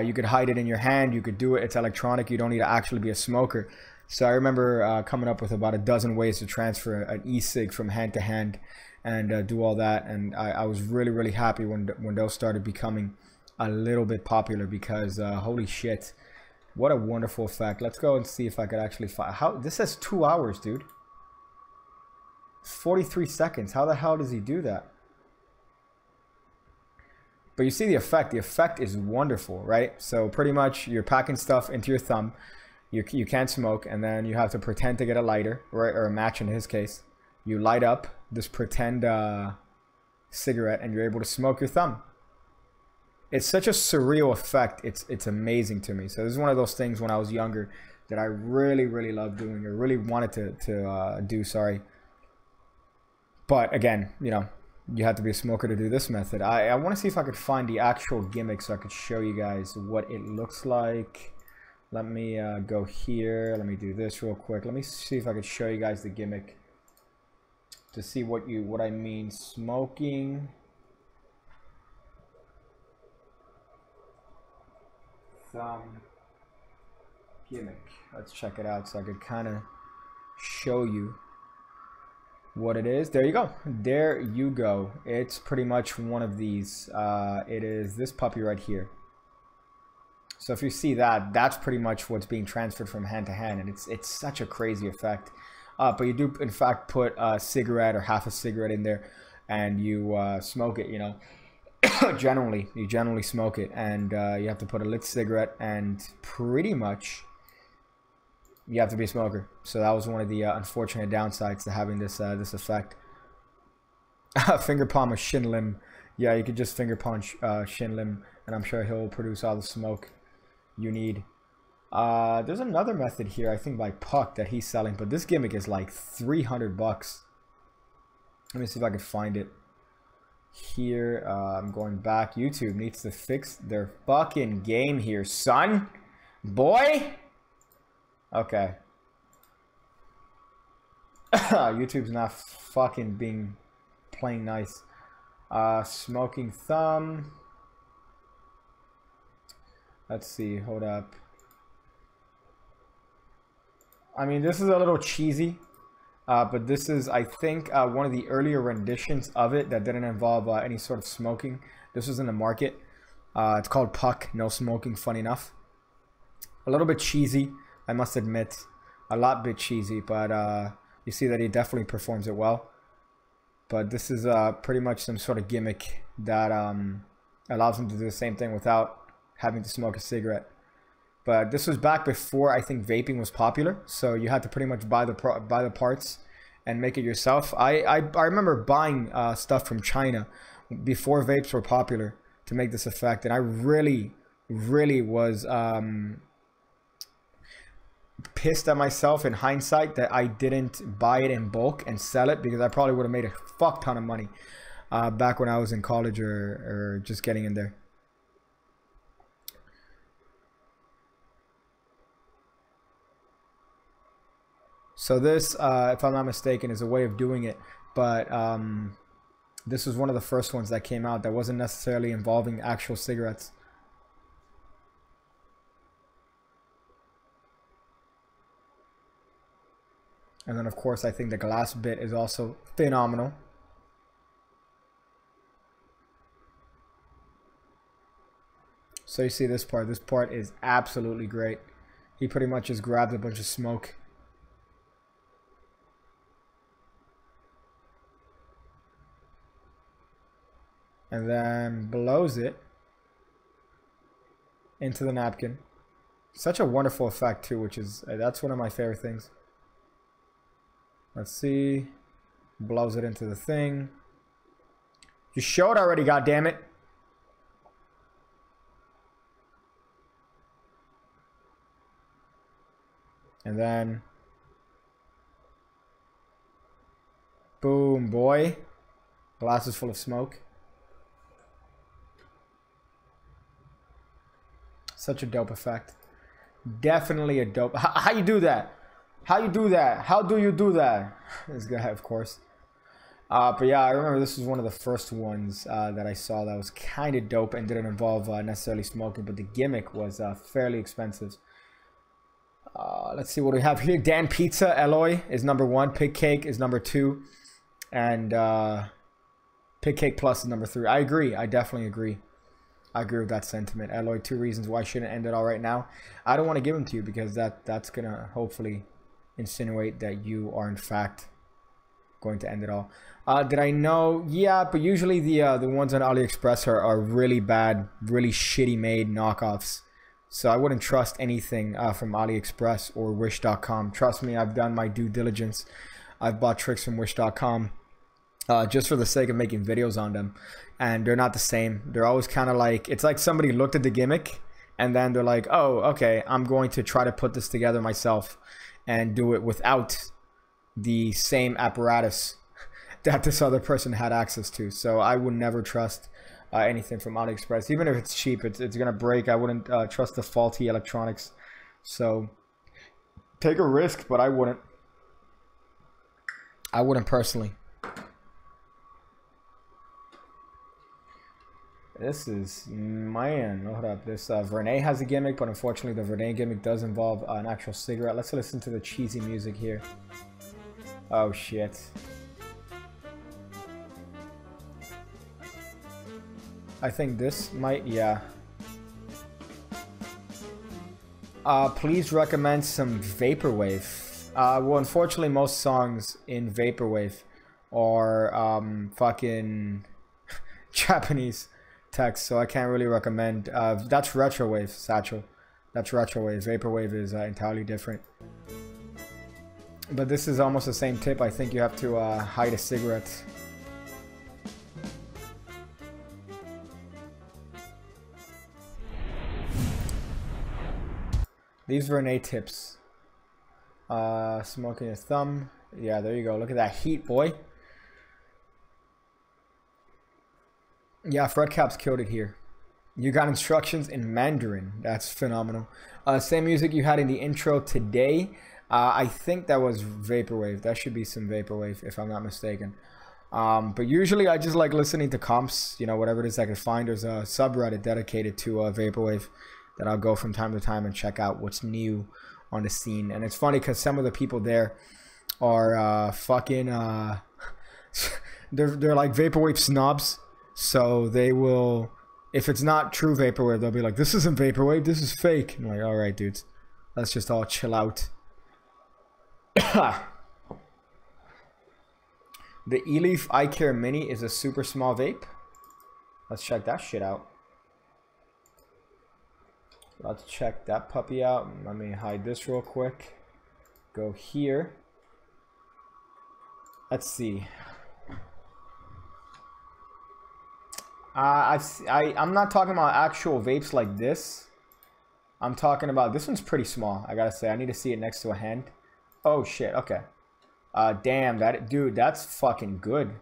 you could hide it in your hand, you could do it, it's electronic, you don't need to actually be a smoker. So I remember coming up with about a dozen ways to transfer an e-cig from hand to hand and do all that, and I was really happy when those started becoming a little bit popular because holy shit, what a wonderful effect. Let's go and see if I could actually find how this says 2 hours, dude. 43 seconds. How the hell does he do that? But you see the effect. The effect is wonderful, right? So pretty much you're packing stuff into your thumb. You can't smoke, and then you have to pretend to get a lighter, right, or a match in his case. You light up this pretend cigarette, and you're able to smoke your thumb. It's such a surreal effect. It's amazing to me. So this is one of those things when I was younger that I really loved doing, or really wanted to do. Sorry. But again, you know, you have to be a smoker to do this method. I want to see if I could find the actual gimmick so I could show you guys what it looks like. Let me go here. Let me do this real quick. Let me see if I could show you guys the gimmick to see what I mean. Smoking thumb gimmick. Let's check it out so I could kind of show you what it is. There you go. There you go. It's pretty much one of these. It is this puppy right here. So if you see that, that's pretty much what's being transferred from hand to hand, and it's such a crazy effect. But you do in fact put a cigarette or half a cigarette in there, and you smoke it. You know, you generally smoke it, and you have to put a lit cigarette, and pretty much you have to be a smoker. So that was one of the unfortunate downsides to having this this effect. Finger palm of shin limb. Yeah, you could just finger punch shin limb, and I'm sure he'll produce all the smoke you need. There's another method here, I think by Puck, that he's selling, but this gimmick is like $300. Let me see if I can find it. here. I'm going back. YouTube needs to fix their fucking game here, son. Boy. Okay. YouTube's not fucking playing nice. Smoking thumb. Let's see. Hold up. I mean, this is a little cheesy. But this is, I think, one of the earlier renditions of it that didn't involve any sort of smoking. This was in the market. It's called Puck, no smoking, funny enough. A little bit cheesy, I must admit. A lot bit cheesy, but you see that he definitely performs it well. But this is pretty much some sort of gimmick that allows him to do the same thing without having to smoke a cigarette. But this was back before I think vaping was popular, so you had to pretty much buy the parts and make it yourself. I remember buying stuff from China before vapes were popular to make this effect, and I really was pissed at myself in hindsight that I didn't buy it in bulk and sell it, because I probably would have made a fuck ton of money back when I was in college or just getting in there. So this, if I'm not mistaken, is a way of doing it, but this was one of the first ones that came out that wasn't necessarily involving actual cigarettes. And then, of course, I think the glass bit is also phenomenal. So you see this part. This part is absolutely great. He pretty much just grabbed a bunch of smoke. And then blows it into the napkin. Such a wonderful effect too, which is, that's one of my favorite things. Let's see. Blows it into the thing. You showed already, goddammit. And then boom, boy. Glass is full of smoke. Such a dope effect. Definitely a dope. How you do that? How you do that? How do you do that? This guy, of course. But yeah, I remember this was one of the first ones that I saw that was kind of dope and didn't involve necessarily smoking, but the gimmick was fairly expensive. Let's see what we have here. Dan Pizza Eloy is number 1. Pig Cake is number 2. And Pig Cake Plus is number 3. I agree. I definitely agree. I agree with that sentiment. Eloy, 2 reasons why I shouldn't end it all right now. I don't want to give them to you because that's going to hopefully insinuate that you are in fact going to end it all. Did I know? Yeah, but usually the ones on AliExpress are really bad, really shitty made knockoffs. So I wouldn't trust anything from AliExpress or Wish.com. Trust me, I've done my due diligence. I've bought tricks from Wish.com just for the sake of making videos on them. And they're not the same. They're always kind of like, it's like somebody looked at the gimmick and then they're like, oh, okay, I'm going to try to put this together myself and do it without the same apparatus that this other person had access to. So I would never trust anything from AliExpress. Even if it's cheap, it's going to break. I wouldn't trust the faulty electronics. So take a risk, but I wouldn't. I wouldn't personally. This is, man, hold up. This Vernay has a gimmick, but unfortunately the Vernay gimmick does involve an actual cigarette. Let's listen to the cheesy music here. Oh, shit. I think this might, yeah. Please recommend some Vaporwave. Well, unfortunately, most songs in Vaporwave are fucking Japanese text, so I can't really recommend. That's Retrowave, Satchel. That's Retrowave. Vaporwave is entirely different. But this is almost the same tip. I think you have to hide a cigarette. These Vernay tips. Smoking a thumb. Yeah, there you go. Look at that heat, boy. Yeah, Fredcaps killed it here. You got instructions in Mandarin. That's phenomenal. Same music you had in the intro today. I think that was Vaporwave. That should be some Vaporwave, if I'm not mistaken. But usually I just like listening to comps, you know, whatever it is I can find. There's a subreddit dedicated to Vaporwave that I'll go from time to time and check out what's new on the scene. And it's funny because some of the people there are fucking they're like Vaporwave snobs. So they will, if it's not true Vaporwave, they'll be like, this isn't Vaporwave, this is fake. I'm like, alright dudes, let's just all chill out. The eLeaf iCare Mini is a super small vape. Let's check that shit out. Let's check that puppy out. Let me hide this real quick. Go here. Let's see. I'm not talking about actual vapes like this. I'm talking about, this one's pretty small, I gotta say. I need to see it next to a hand. Oh shit, okay. Damn, that dude, that's fucking good.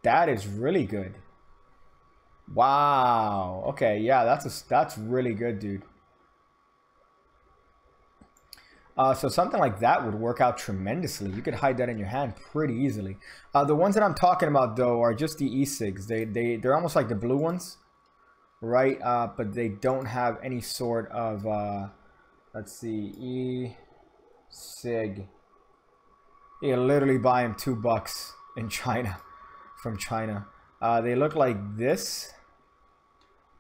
That is really good. Wow. Okay, yeah, that's really good, dude. So something like that would work out tremendously. You could hide that in your hand pretty easily. The ones that I'm talking about though are just the e-cigs. They're almost like the blue ones, right? But they don't have any sort of let's see, e-cig. You can literally buy them $2 in China, from China. They look like this,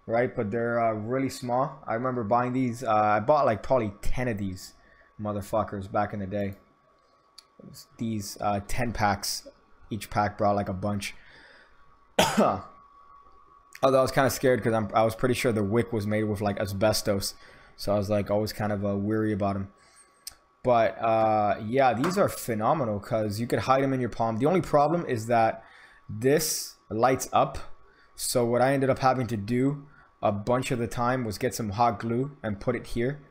right? But they're really small. I remember buying these. I bought like probably 10 of these motherfuckers back in the day. These 10 packs. Each pack brought like a bunch. Although I was kind of scared because I was pretty sure the wick was made with like asbestos. So I was like always kind of weary about them. But yeah, these are phenomenal because you could hide them in your palm. The only problem is that this lights up. So what I ended up having to do a bunch of the time was get some hot glue and put it here.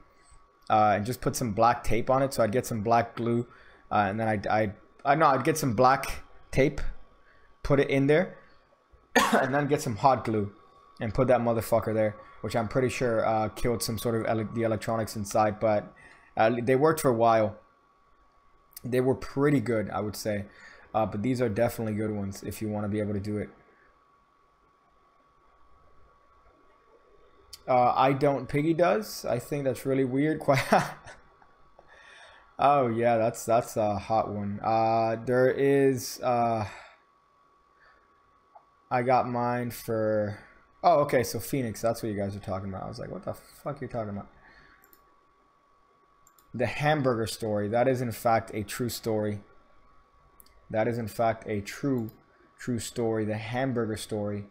And just put some black tape on it. So I'd get some black glue and then I'd get some black tape, put it in there, and then get some hot glue and put that motherfucker there, which I'm pretty sure killed some sort of the electronics inside. But they worked for a while. They were pretty good, I would say. But these are definitely good ones if you want to be able to do it. I don't. Piggy does. I think that's really weird. Oh yeah, that's a hot one. There is. I got mine for. Oh, okay. So Phoenix. That's what you guys are talking about. I was like, what the fuck are you talking about? The hamburger story. That is in fact a true story. That is in fact a true story. The hamburger story,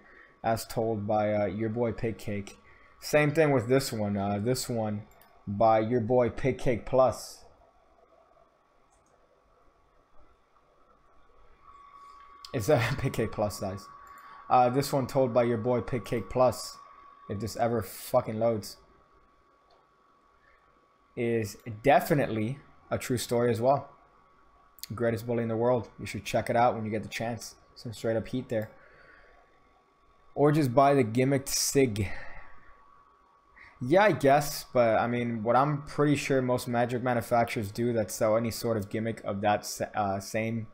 as told by your boy Pig Cake. Same thing with this one. This one by your boy Pig Cake Plus. It's a Pig Cake Plus size. This one told by your boy Pig Cake Plus, if this ever fucking loads, is definitely a true story as well. Greatest bully in the world. You should check it out when you get the chance. Some straight up heat there. Or just buy the gimmicked SIG. Yeah, I guess, but I mean, what I'm pretty sure most magic manufacturers do that sell any sort of gimmick of that same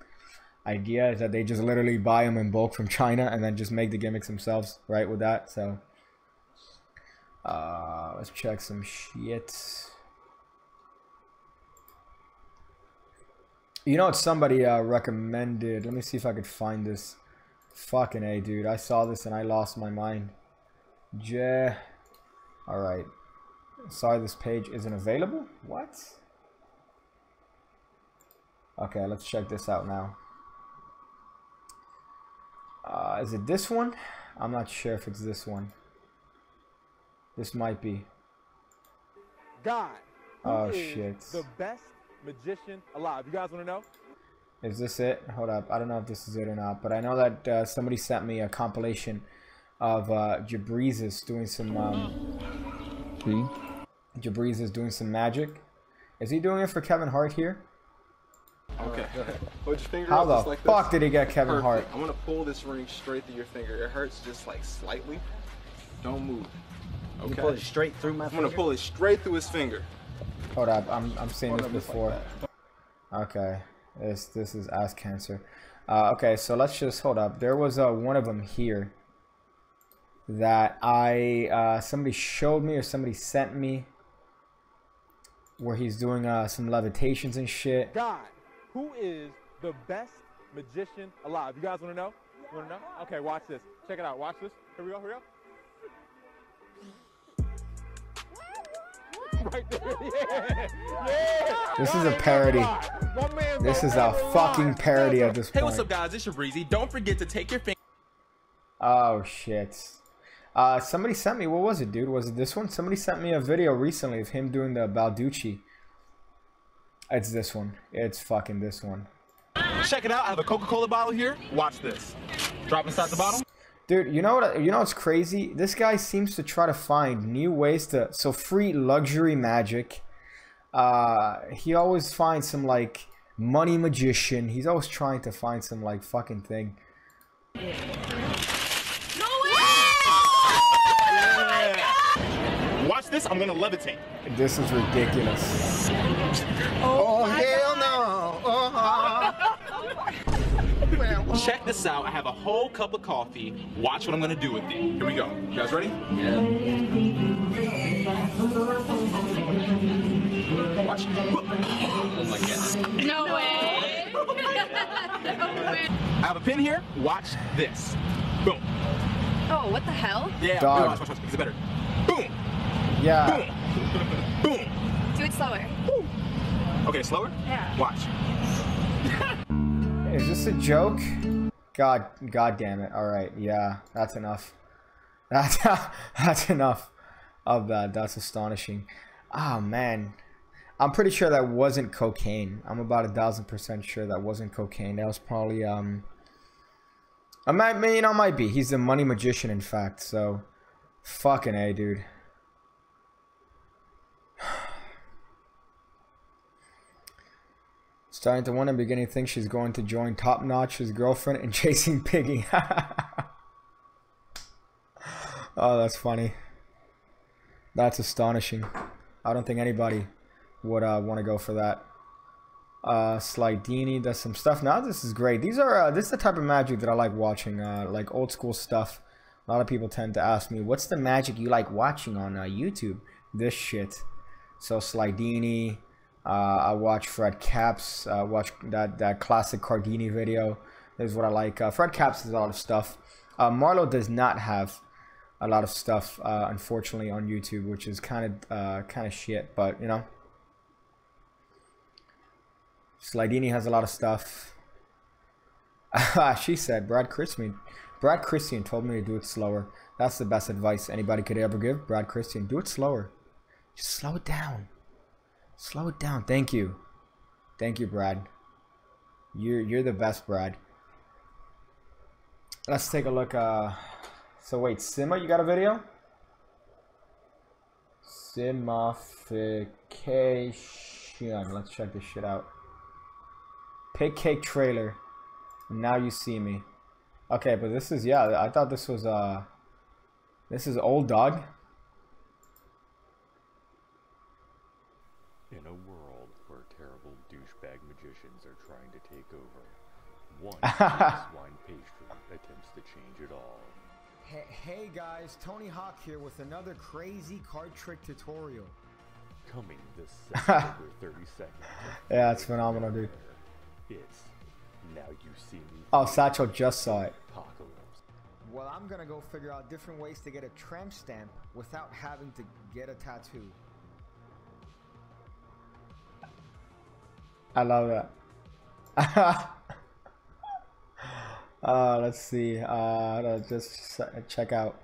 idea is that they just literally buy them in bulk from China and then just make the gimmicks themselves, right, with that. So let's check some shit. You know what somebody recommended? Let me see if I could find this. Fucking A, dude. I saw this and I lost my mind. Alright. Sorry, this page isn't available? What? Okay, let's check this out now. Is it this one? I'm not sure if it's this one. This might be. God. Oh shit. The best magician alive. You guys want to know? Is this it? Hold up. I don't know if this is it or not, but I know that somebody sent me a compilation of Jabreezes doing some Jabreezes doing some magic. Is he doing it for Kevin Hart here? Okay. Okay, go ahead. Hold your finger How up the just like fuck this. did he get Kevin Hart? I'm gonna pull this ring straight through your finger. It hurts just like slightly. Don't move. Okay. You pull it straight through my finger? I'm gonna pull it straight through his finger. Hold up, I'm seeing this before. Like okay, this is ass cancer. Okay, so let's just hold up. There was one of them here that somebody showed me or somebody sent me where he's doing some levitations and shit. God, who is the best magician alive? You guys want to know? You want to know? Okay, watch this. Check it out. Watch this. Here we go. Here we go. Right there. Yeah. Yeah. This is a parody. This is a fucking parody at this point. Hey, what's up, guys? It's your Breezy. Don't forget to take your finger. Oh shit. Somebody sent me, what was it, dude? Was it this one? Somebody sent me a video recently of him doing the Balducci. It's this one. It's fucking this one. Check it out. I have a Coca-Cola bottle here. Watch this. Drop inside the bottle. Dude, you know what's crazy? This guy seems to try to find new ways to free luxury magic. He always finds some like money magician. He's always trying to find some like fucking thing. No way! Yeah. Watch this. I'm gonna levitate. This is ridiculous. Oh hell no! Check this out. I have a whole cup of coffee. Watch what I'm gonna do with it. Here we go. You guys ready? Yeah. Watch. Oh my God. No way. No way. I have a pin here. Watch this. Boom. Oh, what the hell? Yeah. Dog. Watch. It's better. Boom. Yeah. Boom. Boom. Do it slower. Okay, slower? Yeah. Watch. Is this a joke? God damn it. All right. Yeah, that's enough. That's enough of that. That's astonishing. Oh man. I'm pretty sure that wasn't cocaine. I'm about 1000% sure that wasn't cocaine. That was probably might be. He's a money magician, in fact. So, fucking A, dude. Starting to wonder, beginning to think she's going to join Top Notch's girlfriend in Chasing Piggy. Oh, that's funny. That's astonishing. I don't think anybody would want to go for that. Slidini does some stuff. Now this is great. These are this is the type of magic that I like watching. Like old school stuff. A lot of people tend to ask me, "What's the magic you like watching on YouTube?" This shit. So Slidini. I watch Fred Caps. Watch that classic Cardini video. This is what I like. Fred Caps has a lot of stuff. Marlo does not have a lot of stuff, unfortunately, on YouTube, which is kind of shit. But you know, Slidini has a lot of stuff. She said, Brad Christian told me to do it slower. That's the best advice anybody could ever give. Brad Christian, do it slower. Just slow it down. Slow it down. Thank you. Thank you, Brad. You're the best, Brad. Let's take a look. So wait, Sima, you got a video? Simification. Let's check this shit out. Pig cake trailer. Now you see me. Okay, but this is, yeah, I thought this was this is old dog. In a world where terrible douchebag magicians are trying to take over, one wine pastry attempts to change it all. Hey guys, Tony Hawk here with another crazy card trick tutorial. Coming this September 32nd. Yeah, it's phenomenal, dude. It's Now You See Me. Oh, Satchel just saw it. Apocalypse. Well, I'm gonna go figure out different ways to get a tramp stamp without having to get a tattoo. I love that. Let's see. Just check out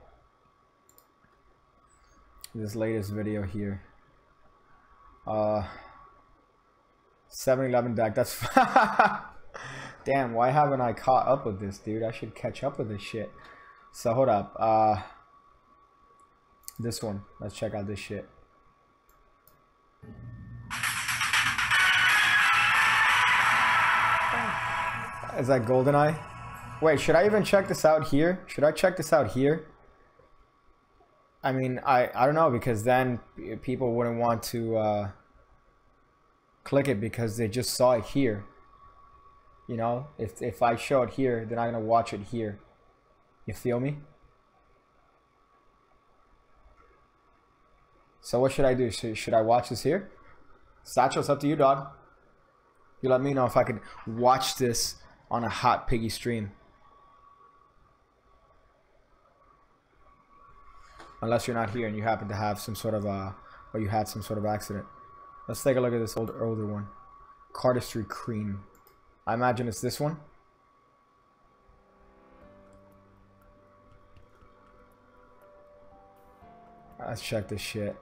this latest video here. 7-Eleven deck. That's damn. Why haven't I caught up with this, dude? I should catch up with this shit. So hold up. This one. Let's check out this shit. Is that GoldenEye? Wait, should I even check this out here? Should I check this out here? I mean, I don't know, because then people wouldn't want to click it because they just saw it here. You know, if I show it here, they're not gonna watch it here. You feel me? So what should I do? Should I watch this here? Satchel, it's up to you, dog. You let me know if I could watch this on a hot piggy stream. Unless you're not here and you happen to have some sort of or you had some sort of accident. Let's take a look at this older one. Cardistry Cream. I imagine it's this one. Let's check this shit.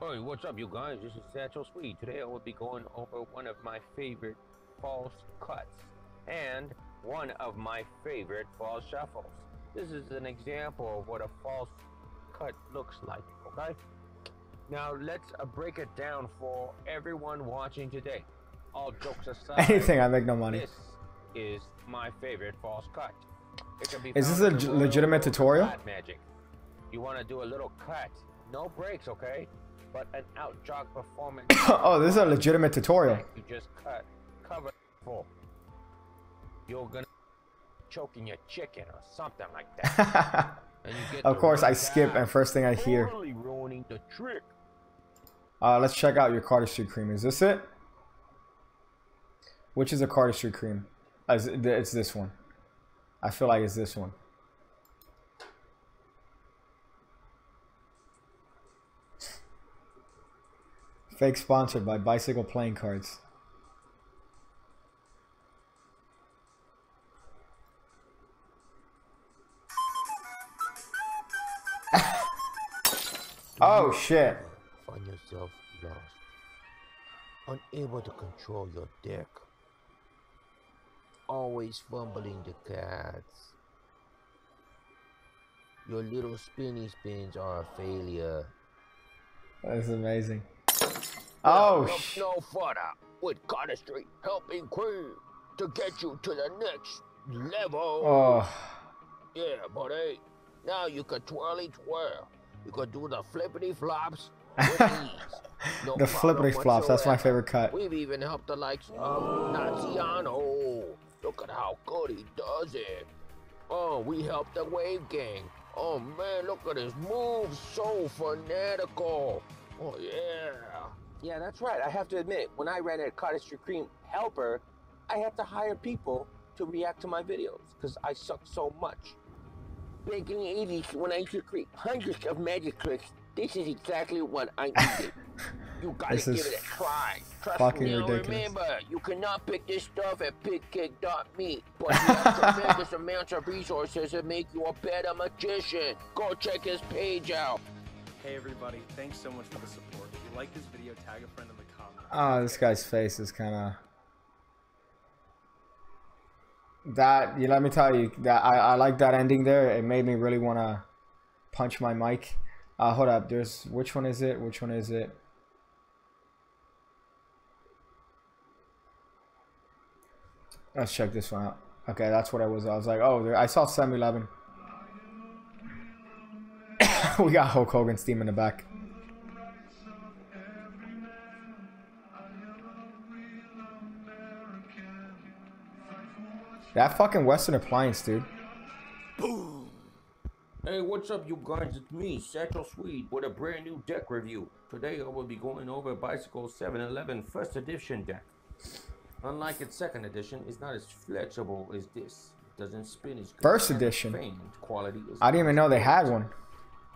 Hey, what's up, you guys? This is Antto Sbaiz. Today I will be going over one of my favorite false cuts and one of my favorite false shuffles. This is an example of what a false cut looks like, okay? Now let's break it down for everyone watching today. All jokes aside, anything, I make no money. This is my favorite false cut. It can be is this a legitimate tutorial? Magic. You want to do a little cut, no breaks, okay? But an out jog performance. Oh, this is a legitimate tutorial. You just cut, cover full. You're gonna choking your chicken or something like that. And you get of course, I skip, and first thing I hear. Totally ruining the trick. Let's check out your cardistry cream. Is this it? Which is a cardistry cream? It's this one. I feel like it's this one. Fake sponsored by Bicycle Playing Cards. Oh shit. Find yourself lost, unable to control your deck, always fumbling the cards. Your little spinny spins are a failure. That's amazing. Oh shit. No further with cardistry helping cream to get you to the next level. Oh. Yeah, buddy. Now you can twirly twirl. You could do the flippity flops with ease. No the flippity flops, that's my favorite cut. We've even helped the likes of Naziano. Look at how good he does it. Oh, we helped the Wave Gang. Oh man, look at his moves, so fanatical. Oh yeah. Yeah, that's right. I have to admit, when I ran a cardistry cream helper, I had to hire people to react to my videos because I suck so much. Back in the 80s, when I used to create hundreds of magic tricks, this is exactly what I needed. You gotta give it a try. Trust me. Now remember, you cannot pick this stuff at pickkick.me, but you have tremendous amounts of resources that make you a better magician. Go check his page out. Hey everybody, thanks so much for the support. If you like this video, tag a friend in the comments. Oh, this guy's face is kind of... That, you let me tell you, that I like that ending there. It made me really want to punch my mic. Hold up, there's, which one is it? Which one is it? Let's check this one out. Okay, that's what I was like, oh, there, I saw 7-11. We got Hulk Hogan's theme in the back. That fucking Western Appliance, dude. Boom! Hey, what's up, you guys? It's me, Antto Sbaiz, with a brand new deck review. Today I will be going over Bicycle 711 First Edition deck. Unlike its second edition, it's not as flexible as this. It doesn't spin as good. First edition? Quality is I didn't even know they had one.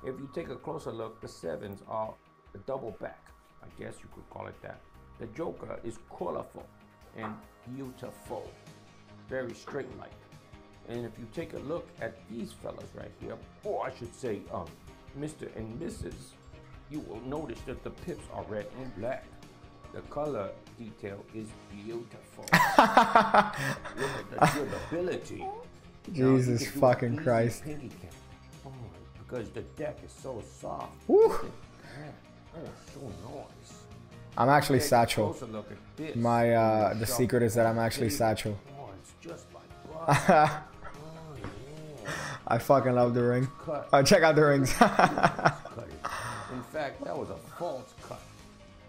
If you take a closer look, the sevens are a double back. I guess you could call it that. The Joker is colorful and beautiful. Very straight-like. And if you take a look at these fellas right here, or I should say, Mr. and Mrs., you will notice that the pips are red and black. The color detail is beautiful. Look at the durability. Jesus fucking Christ. Oh, because the deck is so soft. Woo. Oh, so nice. I'm actually Take a Satchel. closer look at this. My the secret is that I'm actually Satchel. Oh, it's just like butter. I fucking love the ring. Oh, check out the rings. In fact, that was a false cut.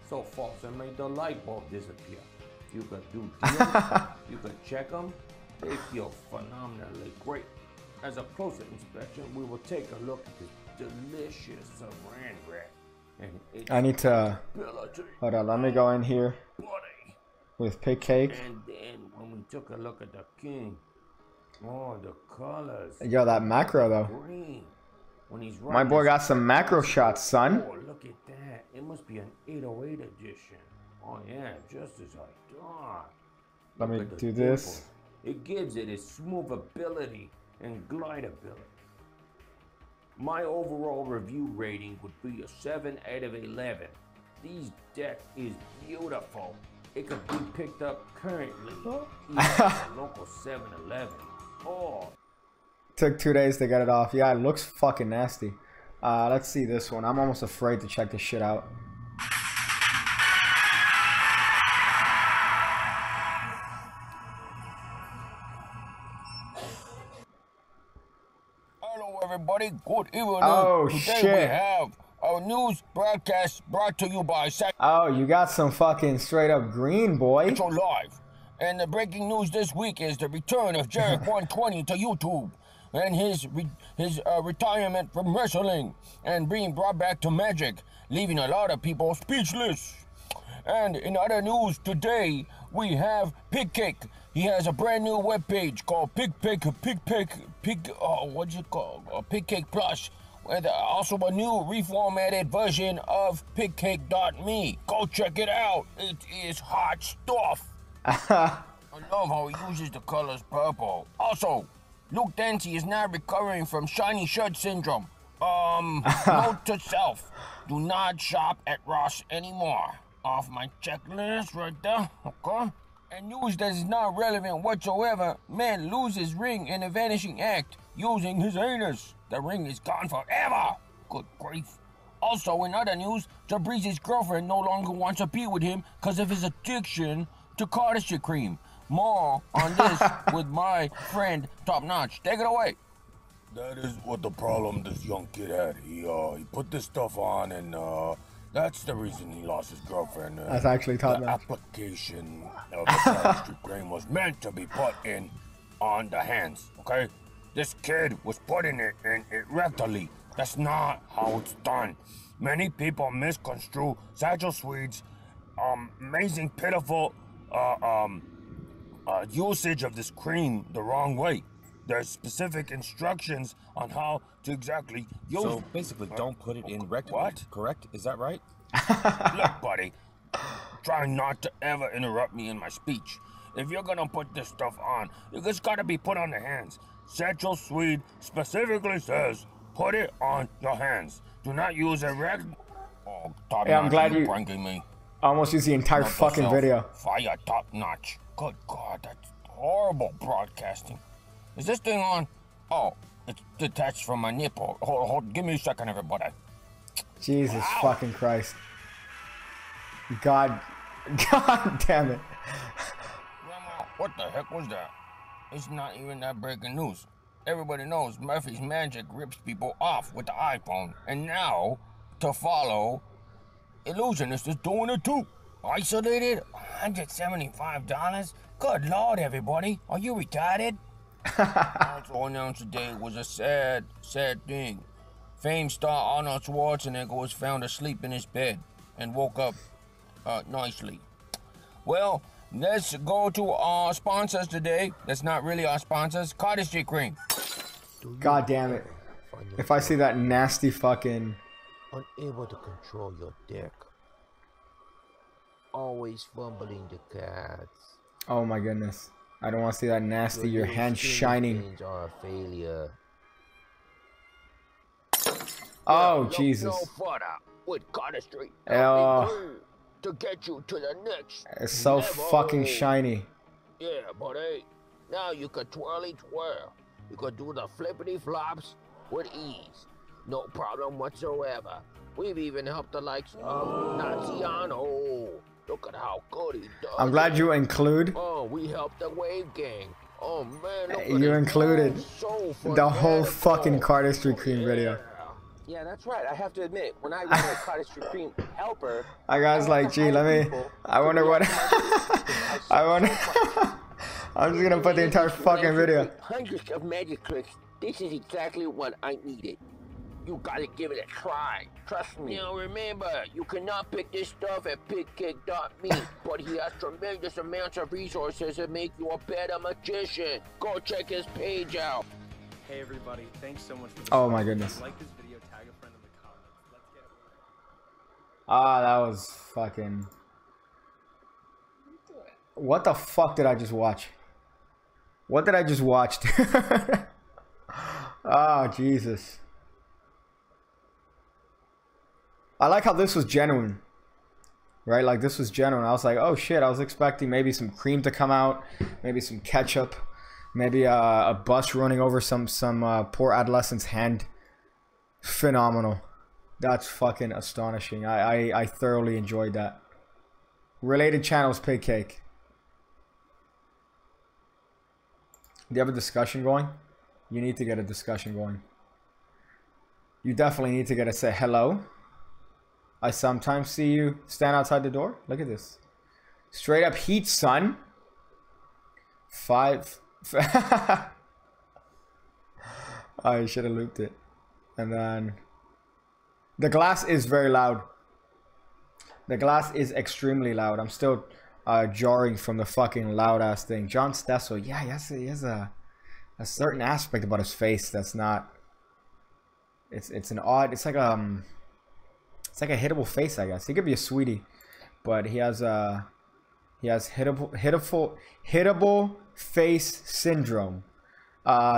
So false it made the light bulb disappear. You could do deals, you could check them. They feel phenomenally great. As a closer inspection, we will take a look at this delicious saran wrap. And I need to. Hold on, let me go in here with pig cake. And then when we took a look at the king, oh, the colors. Yo, that macro though. Green. When he's My boy got some macro shots, son. Oh, look at that. It must be an 808 edition. Oh, yeah, just as I thought. Let me do this. It gives it its smoothability and glideability. My overall review rating would be a 7 out of 11. This deck is beautiful. It could be picked up currently at a local 7-Eleven. Oh. Took 2 days to get it off. Yeah, it looks fucking nasty. Let's see this one. I'm almost afraid to check this shit out. Hello, everybody. Good evening. Oh, Today shit. we have a news broadcast brought to you by Oh, you got some fucking straight up green, boy. Central Live. And the breaking news this week is the return of Jarrad 120 to YouTube and his retirement from wrestling and being brought back to Magic, leaving a lot of people speechless. And in other news today, we have Pig Cake. He has a brand new webpage called Pig Cake Plus, with also a new reformatted version of pigcake.me. Go check it out. It is hot stuff. I love how he uses the colors purple. Also, Luke Dempsey is now recovering from shiny shirt syndrome. Note to self, do not shop at Ross anymore. Off my checklist right there, okay? And news that is not relevant whatsoever, man loses ring in a vanishing act using his anus. The ring is gone forever. Good grief. Also, in other news, Sbaiz' girlfriend no longer wants to be with him because of his addiction to cardistry cream. More on this with my friend Top Notch. Take it away. That is what the problem this young kid had. He put this stuff on, and that's the reason he lost his girlfriend. That's actually Top Notch. The application of the cardistry cream was meant to be put in on the hands, okay? This kid was putting it in it rectally. That's not how it's done. Many people misconstrue Satchel Swede's amazing, pitiful usage of this cream the wrong way. There's specific instructions on how to exactly use it. So basically, don't put it in rectally. What? Correct? Is that right? Look, buddy, try not to ever interrupt me in my speech. If you're gonna put this stuff on, it's gotta be put on the hands. Satchel Sbaiz specifically says, put it on your hands. Do not use a Oh, Top Yeah, I'm Notch, glad you pranking me. almost used the entire Not fucking yourself. video. Fire Top Notch. Good God, that's horrible broadcasting. Is this thing on? Oh, it's detached from my nipple. Hold, give me a second, everybody. Jesus fucking Christ. God damn it. Grandma, what the heck was that? It's not even that breaking news. Everybody knows Murphy's Magic rips people off with the iPhone. And now, to follow, Illusionist is doing it too. Isolated? $175? Good Lord, everybody. Are you retarded? Also announced today was a sad thing. Famed star Arnold Schwarzenegger was found asleep in his bed and woke up nicely. Well, let's go to our sponsors today. That's not really our sponsors. Cardistry Cream. God damn it. If I see that nasty fucking... Unable to control your dick. Always fumbling the cats. Oh my goodness. I don't want to see that nasty, your hand shining. Are a failure. Oh, Look Jesus. no further with cardistry. Oh. To get you to the next It's so level. fucking shiny. Yeah, buddy. Now you could twirly twirl. You could do the flippity flops with ease. No problem whatsoever. We've even helped the likes of Naziano look at how good he does. I'm glad you include. Oh, we helped the wave gang. Oh man, look You at included the whole fucking cardistry cream video. Yeah, that's right. I have to admit, when I read a cardistry cream helper, I was like, gee, let me. I wonder what. I wonder. I'm just gonna put the entire fucking video. Hundreds of magic tricks. This is exactly what I needed. You gotta give it a try. Trust me. Now remember, you cannot pick this stuff at pickkick.me, but he has tremendous amounts of resources that make you a better magician. Go check his page out. Hey everybody, thanks so much for the Oh my goodness. If you like this video, tag a friend in the comments. Let's get it. Ah, that was fucking. What the fuck did I just watch? What did I just watch? Ah, Jesus. I like how this was genuine, right? Like this was genuine. I was like, oh shit, I was expecting maybe some cream to come out, maybe some ketchup, maybe a bus running over some poor adolescent's hand. Phenomenal. That's fucking astonishing. I thoroughly enjoyed that. Related channels, Pig Cake. Do you have a discussion going? You need to get a discussion going. You definitely need to get a say hello. I sometimes see you stand outside the door. Look at this. Straight up heat, son. 5. I should have looped it. And then the glass is very loud. The glass is extremely loud. I'm still jarring from the fucking loud ass thing. John Stessel, yeah, he has a certain aspect about his face that's not. It's an odd. It's like a hittable face, I guess. He could be a sweetie, but he has hittable face syndrome.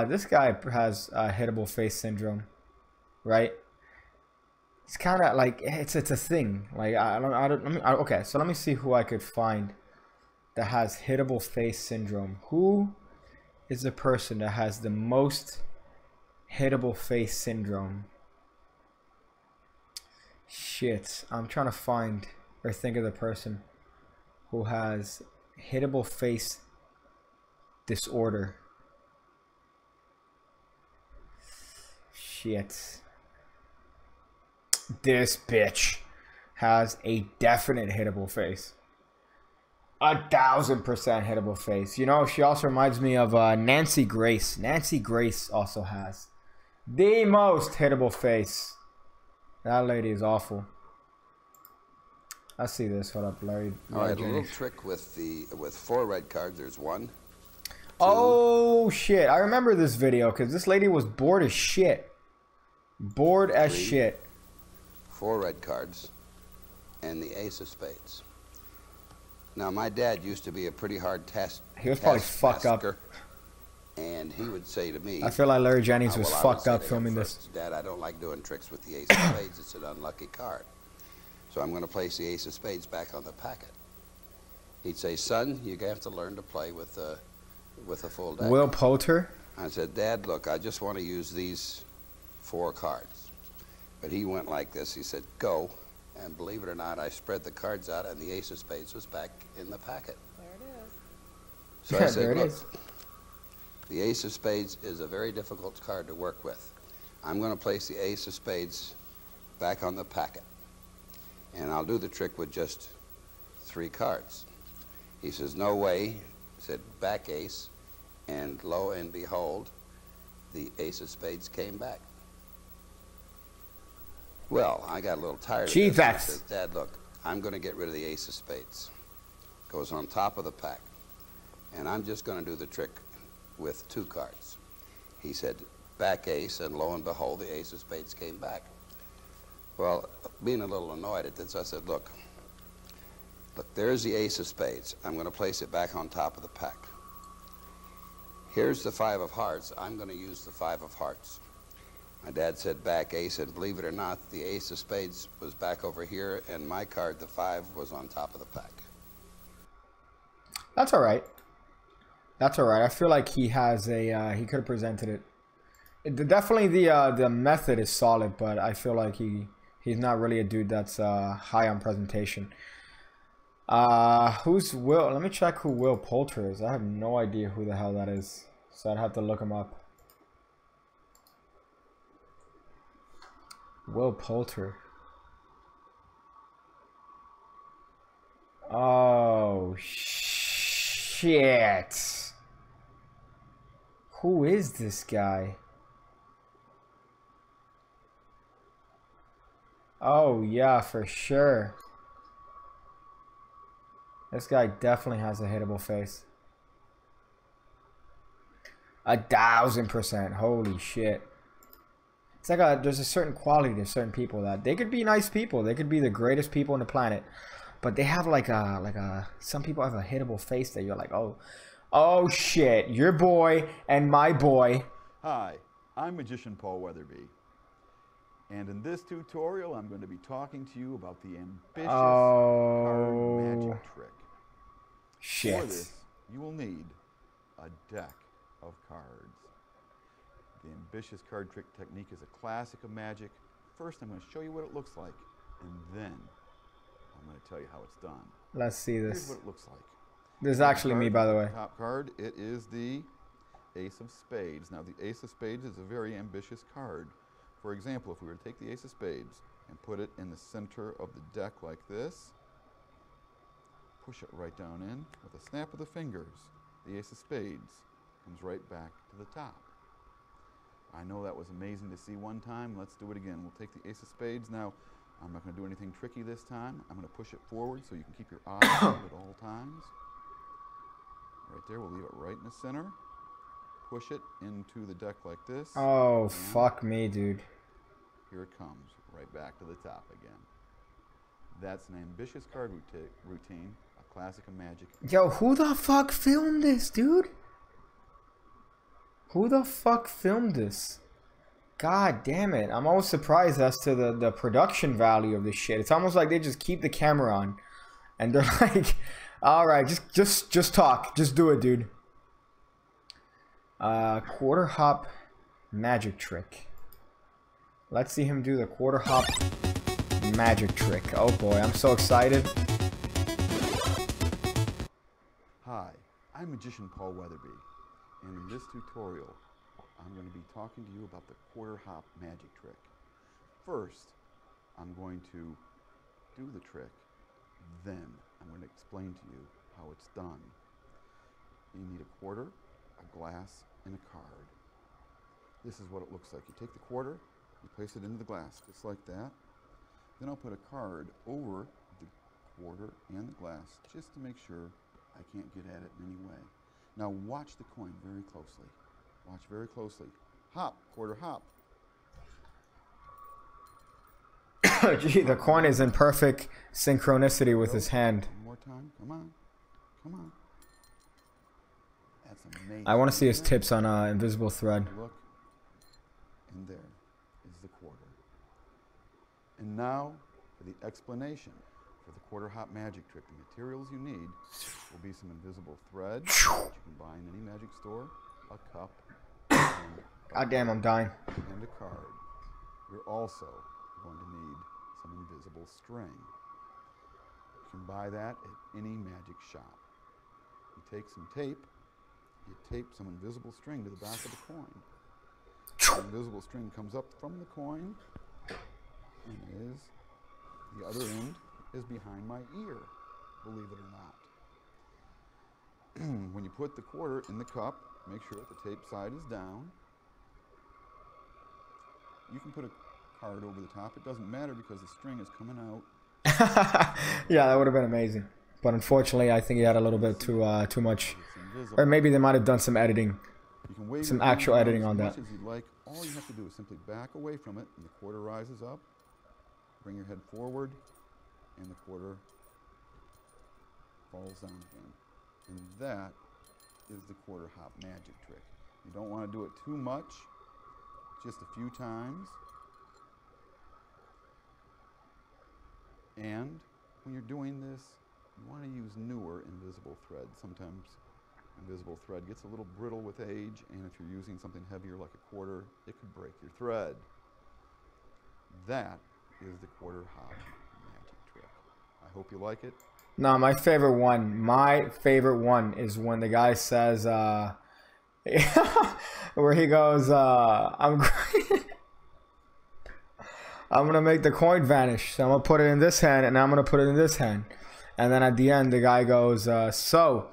This guy has hittable face syndrome, right? It's kind of like it's a thing. Like okay, so let me see who I could find that has hittable face syndrome. Who is the person that has the most hittable face syndrome? Shit, I'm trying to find or think of the person who has hittable face disorder. Shit. This bitch has a definite hittable face. 1000% hittable face. You know, she also reminds me of Nancy Grace. Nancy Grace also has the most hittable face. That lady is awful. I see this. Hold up, Larry. All right, a little trick with 4 red cards. There's 1. 2. Oh shit! I remember this video because this lady was bored as shit. Bored as 3, shit. 4 red cards, and the ace of spades. Now, my dad used to be a pretty hard test. He was probably fucked up. And he would say to me, I feel like Larry Jennings was fucked up filming this. Dad, I don't like doing tricks with the ace of spades. It's an unlucky card. So I'm going to place the ace of spades back on the packet. He'd say, son, you have to learn to play with a full deck. Will Poulter? I said, Dad, look, I just want to use these 4 cards. But he went like this. He said, go. And believe it or not, I spread the cards out, and the ace of spades was back in the packet. There it is. So I said, look, the ace of spades is a very difficult card to work with. I'm going to place the ace of spades back on the packet. And I'll do the trick with just 3 cards. He says, no way. He said, back ace. And lo and behold, the ace of spades came back. Well, I got a little tired of this. I said, Dad, look, I'm going to get rid of the ace of spades. Goes on top of the pack. And I'm just going to do the trick with 2 cards. He said, back ace, and lo and behold, the ace of spades came back. Well, being a little annoyed at this, I said, look, there's the ace of spades. I'm going to place it back on top of the pack. Here's the 5 of hearts. I'm going to use the 5 of hearts. My dad said back ace, and believe it or not, the ace of spades was back over here, and my card, the 5, was on top of the pack. That's all right. That's all right. I feel like he has a he could have presented it. Definitely the method is solid, but I feel like he's not really a dude that's high on presentation. Who's Will? Let me check who Will Poulter is. I have no idea who the hell that is, so I'd have to look him up. Will Poulter. Oh shit! Who is this guy? Oh yeah, for sure. This guy definitely has a hittable face. 1000%. Holy shit. It's like there's a certain quality to certain people that they could be nice people. They could be the greatest people on the planet. But they have some people have a hittable face that you're like, oh shit, your boy and my boy. Hi, I'm Magician Paul Weatherby. And in this tutorial, I'm going to be talking to you about the ambitious card magic trick. Shit. For this, you will need a deck of cards. The ambitious card trick technique is a classic of magic. First, I'm going to show you what it looks like, and then I'm going to tell you how it's done. Let's see this. Here's what it looks like. This is actually me, by the way. Top card, it is the Ace of Spades. Now, the Ace of Spades is a very ambitious card. For example, if we were to take the Ace of Spades and put it in the center of the deck like this, push it right down in, with a snap of the fingers, the Ace of Spades comes right back to the top. I know that was amazing to see one time. Let's do it again. We'll take the Ace of Spades. Now, I'm not going to do anything tricky this time. I'm going to push it forward so you can keep your eye on it at all times. Right there, we'll leave it right in the center. Push it into the deck like this. Oh, fuck me, dude. Here it comes, right back to the top again. That's an ambitious card routine, a classic of magic. Yo, who the fuck filmed this, dude? Who the fuck filmed this? God damn it. I'm always surprised as to the production value of this shit. It's almost like they just keep the camera on. And they're like, alright, just talk. Just do it, dude. Quarter hop magic trick. Let's see him do the quarter hop magic trick. Oh boy, I'm so excited. Hi, I'm Magician Paul Weatherby, and in this tutorial, I'm going to be talking to you about the quarter hop magic trick. First, I'm going to do the trick, then I'm going to explain to you how it's done. You need a quarter, a glass, and a card. This is what it looks like. You take the quarter, you place it into the glass, just like that. Then I'll put a card over the quarter and the glass, just to make sure I can't get at it in any way. Now watch the coin very closely. Watch very closely. Hop, quarter hop. Gee, the coin is in perfect synchronicity with his hand. One more time. Come on. Come on. That's amazing. I want to see his tips on invisible thread. Look, and there is the quarter. And now for the explanation for the quarter hop magic trick. The materials you need will be some invisible thread, which you can buy in any magic store, a cup, God damn, I'm dying. And a card. You're also going to need some invisible string. You can buy that at any magic shop. You take some tape, you tape some invisible string to the back of the coin. The invisible string comes up from the coin, and the other end is behind my ear, believe it or not. When you put the quarter in the cup, make sure that the tape side is down. You can put a card over the top. It doesn't matter because the string is coming out. Yeah, that would have been amazing. But unfortunately, I think he had a little bit too much. Or maybe they might have done some editing. Some actual editing on that. As much as you'd like. All you have to do is simply back away from it, and the quarter rises up. Bring your head forward, and the quarter falls down again. And that is the quarter hop magic trick. You don't want to do it too much, just a few times. And when you're doing this, you want to use newer invisible thread. Sometimes invisible thread gets a little brittle with age, and if you're using something heavier like a quarter, it could break your thread. That is the quarter hop magic trick. I hope you like it. No, my favorite one is when the guy says, where he goes, I'm gonna make the coin vanish. So I'm gonna put it in this hand, and I'm gonna put it in this hand. And then at the end, the guy goes, so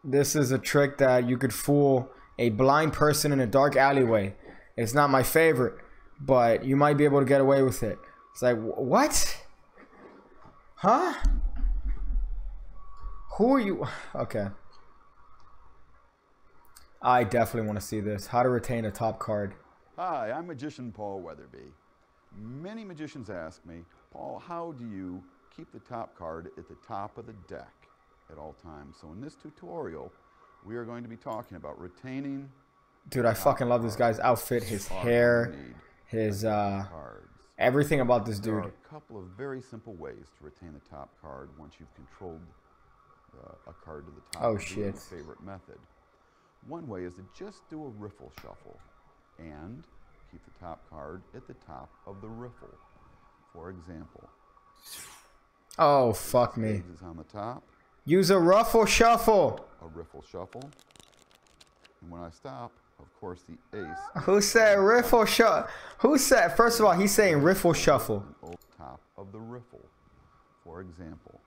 this is a trick that you could fool a blind person in a dark alleyway. It's not my favorite, but you might be able to get away with it. It's like, what? Huh? Who are you? Okay. I definitely want to see this. How to retain a top card. Hi, I'm magician Paul Weatherby. Many magicians ask me, Paul, how do you keep the top card at the top of the deck at all times? So in this tutorial, we are going to be talking about retaining. Dude, I fucking love this guy's outfit, his hair, his everything about this dude. There are a couple of very simple ways to retain the top card once you've controlled a card to the top. Oh shit. Favorite method. One way is to just do a riffle shuffle and keep the top card at the top of the riffle. For example. Oh fuck me. Is on the top. Use a ruffle shuffle. A riffle shuffle. And when I stop, of course, the ace. Who said riffle shuffle? Who said? First of all, he's saying riffle shuffle. Top of the riffle. For example.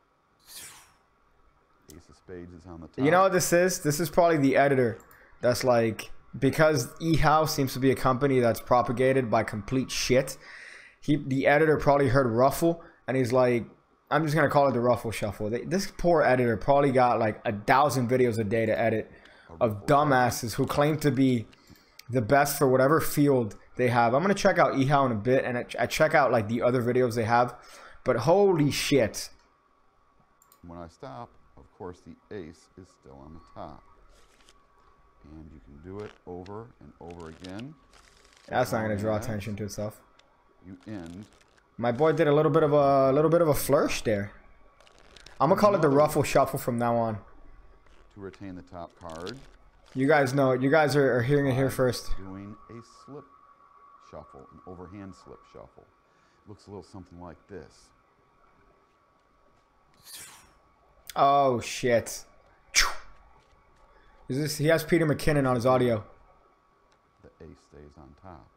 Ace of spades is on the top. You know what this is? This is probably the editor. That's like, because eHouse seems to be a company that's propagated by complete shit. The editor probably heard ruffle and he's like, I'm just gonna call it the ruffle shuffle. This poor editor probably got like 1,000 videos a day to edit of dumbasses who claim to be the best for whatever field they have. I'm gonna check out eHow in a bit, and I check out like the other videos they have, but holy shit. When I stop, of course, the ace is still on the top. And you can do it over and over again. That's not gonna draw attention to itself. You end. My boy did a little bit of a flourish there. I'm gonna call it the ruffle shuffle from now on. To retain the top card. You guys know it. You guys are hearing it here first. Doing a slip shuffle, an overhand slip shuffle. Looks a little something like this. Oh shit. Is this? He has Peter McKinnon on his audio. The ace stays on top.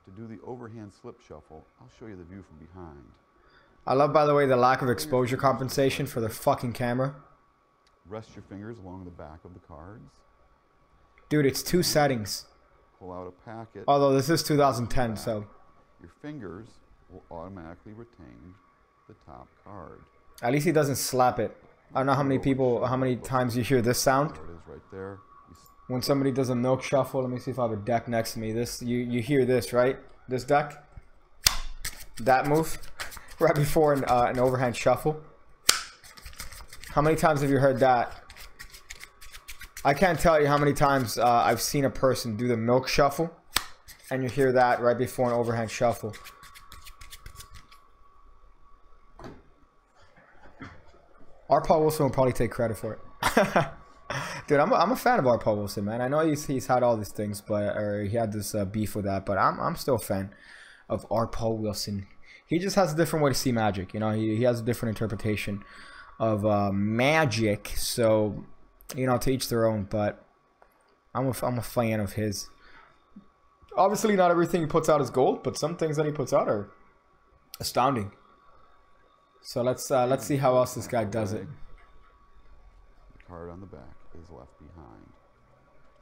To do the overhand slip shuffle, I'll show you the view from behind. I love, by the way, the lack of exposure compensation for the fucking camera. Rest your fingers along the back of the cards. Dude, it's 2 settings. Pull out a packet. Although this is 2010, so. Your fingers will automatically retain the top card. At least he doesn't slap it. I don't know how many times you hear this sound. There it is right there. When somebody does a milk shuffle, let me see if I have a deck next to me. This you hear this, right? This deck. That move right before an overhand shuffle. How many times have you heard that? I can't tell you how many times I've seen a person do the milk shuffle, and you hear that right before an overhand shuffle. R. Paul Wilson will probably take credit for it. Dude, I'm a fan of R. Paul Wilson, man. I know he's had all these things, or he had this beef with that, but I'm still a fan of R. Paul Wilson. He just has a different way to see magic. You know, he has a different interpretation of magic. So, you know, to each their own. But I'm a fan of his. Obviously, not everything he puts out is gold, but some things that he puts out are astounding. So let's see how else this guy does it. The card on the back is left behind.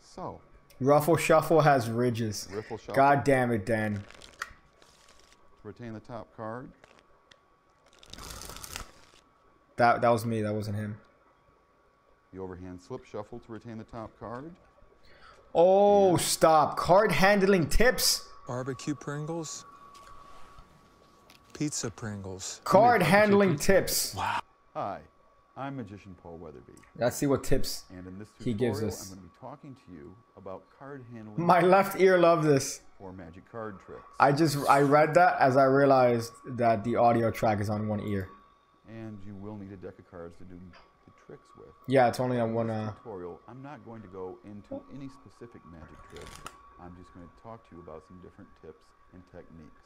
So ruffle shuffle has ridges. Riffle shuffle. God damn it, Dan. Retain the top card. That was me. That wasn't him. The overhand slip shuffle to retain the top card. Oh, yeah. Stop. Card handling tips. Barbecue Pringles. Pizza Pringles. Card handling tips. Wow. Hi, I'm Magician Paul Weatherby. Let's see what tips and in this he gives us. I'm going to be talking to you about card handling. My left ear loved this. For magic card tricks. I read that as I realized that the audio track is on one ear. And you will need a deck of cards to do the tricks with. Yeah, it's only on one. Tutorial. I'm not going to go into any specific magic tricks. I'm just going to talk to you about some different tips and techniques.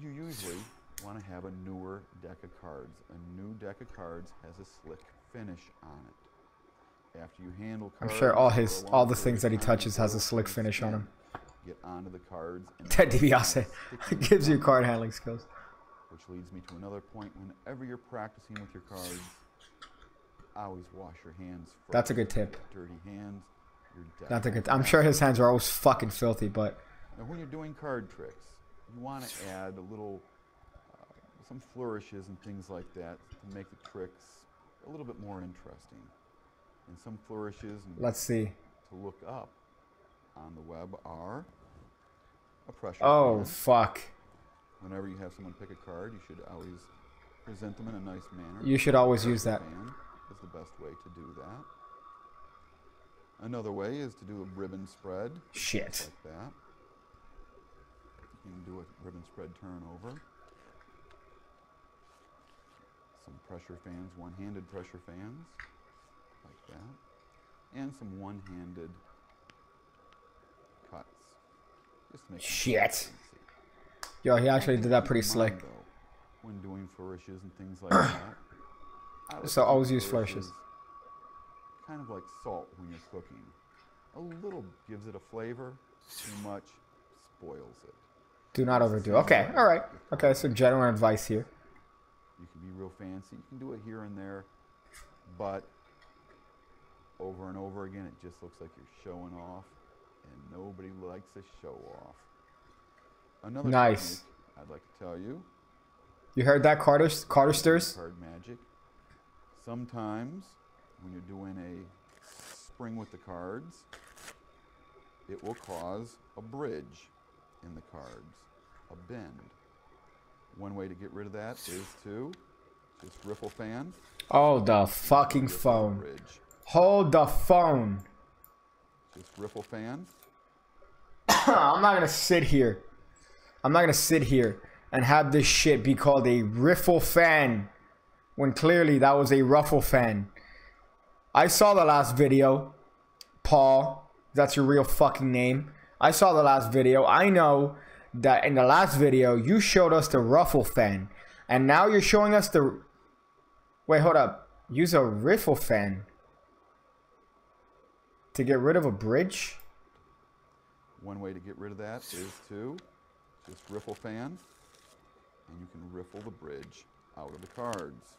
You usually want to have a newer deck of cards. A new deck of cards has a slick finish on it. After you handle cards, I'm sure all the things that he touches has a slick finish on him. Get onto the cards. Ted DiBiase gives you card handling skills. Which leads me to another point. Whenever you're practicing with your cards, always wash your hands first. That's a good tip. Dirty hands. That's a good. I'm sure his hands are always fucking filthy, but. Now, when you're doing card tricks, you want to add a little, some flourishes and things like that to make the tricks a little bit more interesting. And some flourishes. Let's see. To look up on the web are a pressure. Oh fan. fuck. Whenever you have someone pick a card, you should always present them in a nice manner. You should always use that. Is the best way to do that. Another way is to do a ribbon spread. Shit. Like that. You can do a ribbon spread turnover. Some pressure fans, one-handed pressure fans, like that, and some one-handed cuts. Just to make shit. Yo, he actually did that pretty slick. Though, when doing flourishes and things like that. So always use flourishes. Kind of like salt when you're cooking. A little gives it a flavor. Too much spoils it. Do not overdo. Okay, all right. Okay, so general advice here. You can be real fancy. You can do it here and there, but over and over again, it just looks like you're showing off, and nobody likes a show off. Another nice. I'd like to tell you. You heard that, Carter Stirs? Card magic. Sometimes when you're doing a spring with the cards, it will cause a bridge in the cards, a bend. One way to get rid of that is to just riffle fan. Oh, the fucking phone. Hold the phone. Just riffle fan. I'm not gonna sit here. I'm not gonna sit here and have this shit be called a riffle fan when clearly that was a ruffle fan. I saw the last video. Paul, that's your real fucking name. I saw the last video. I know that in the last video you showed us the ruffle fan, and now you're showing us the. Wait, hold up. Use a riffle fan to get rid of a bridge. One way to get rid of that is to just riffle fan, and you can riffle the bridge out of the cards.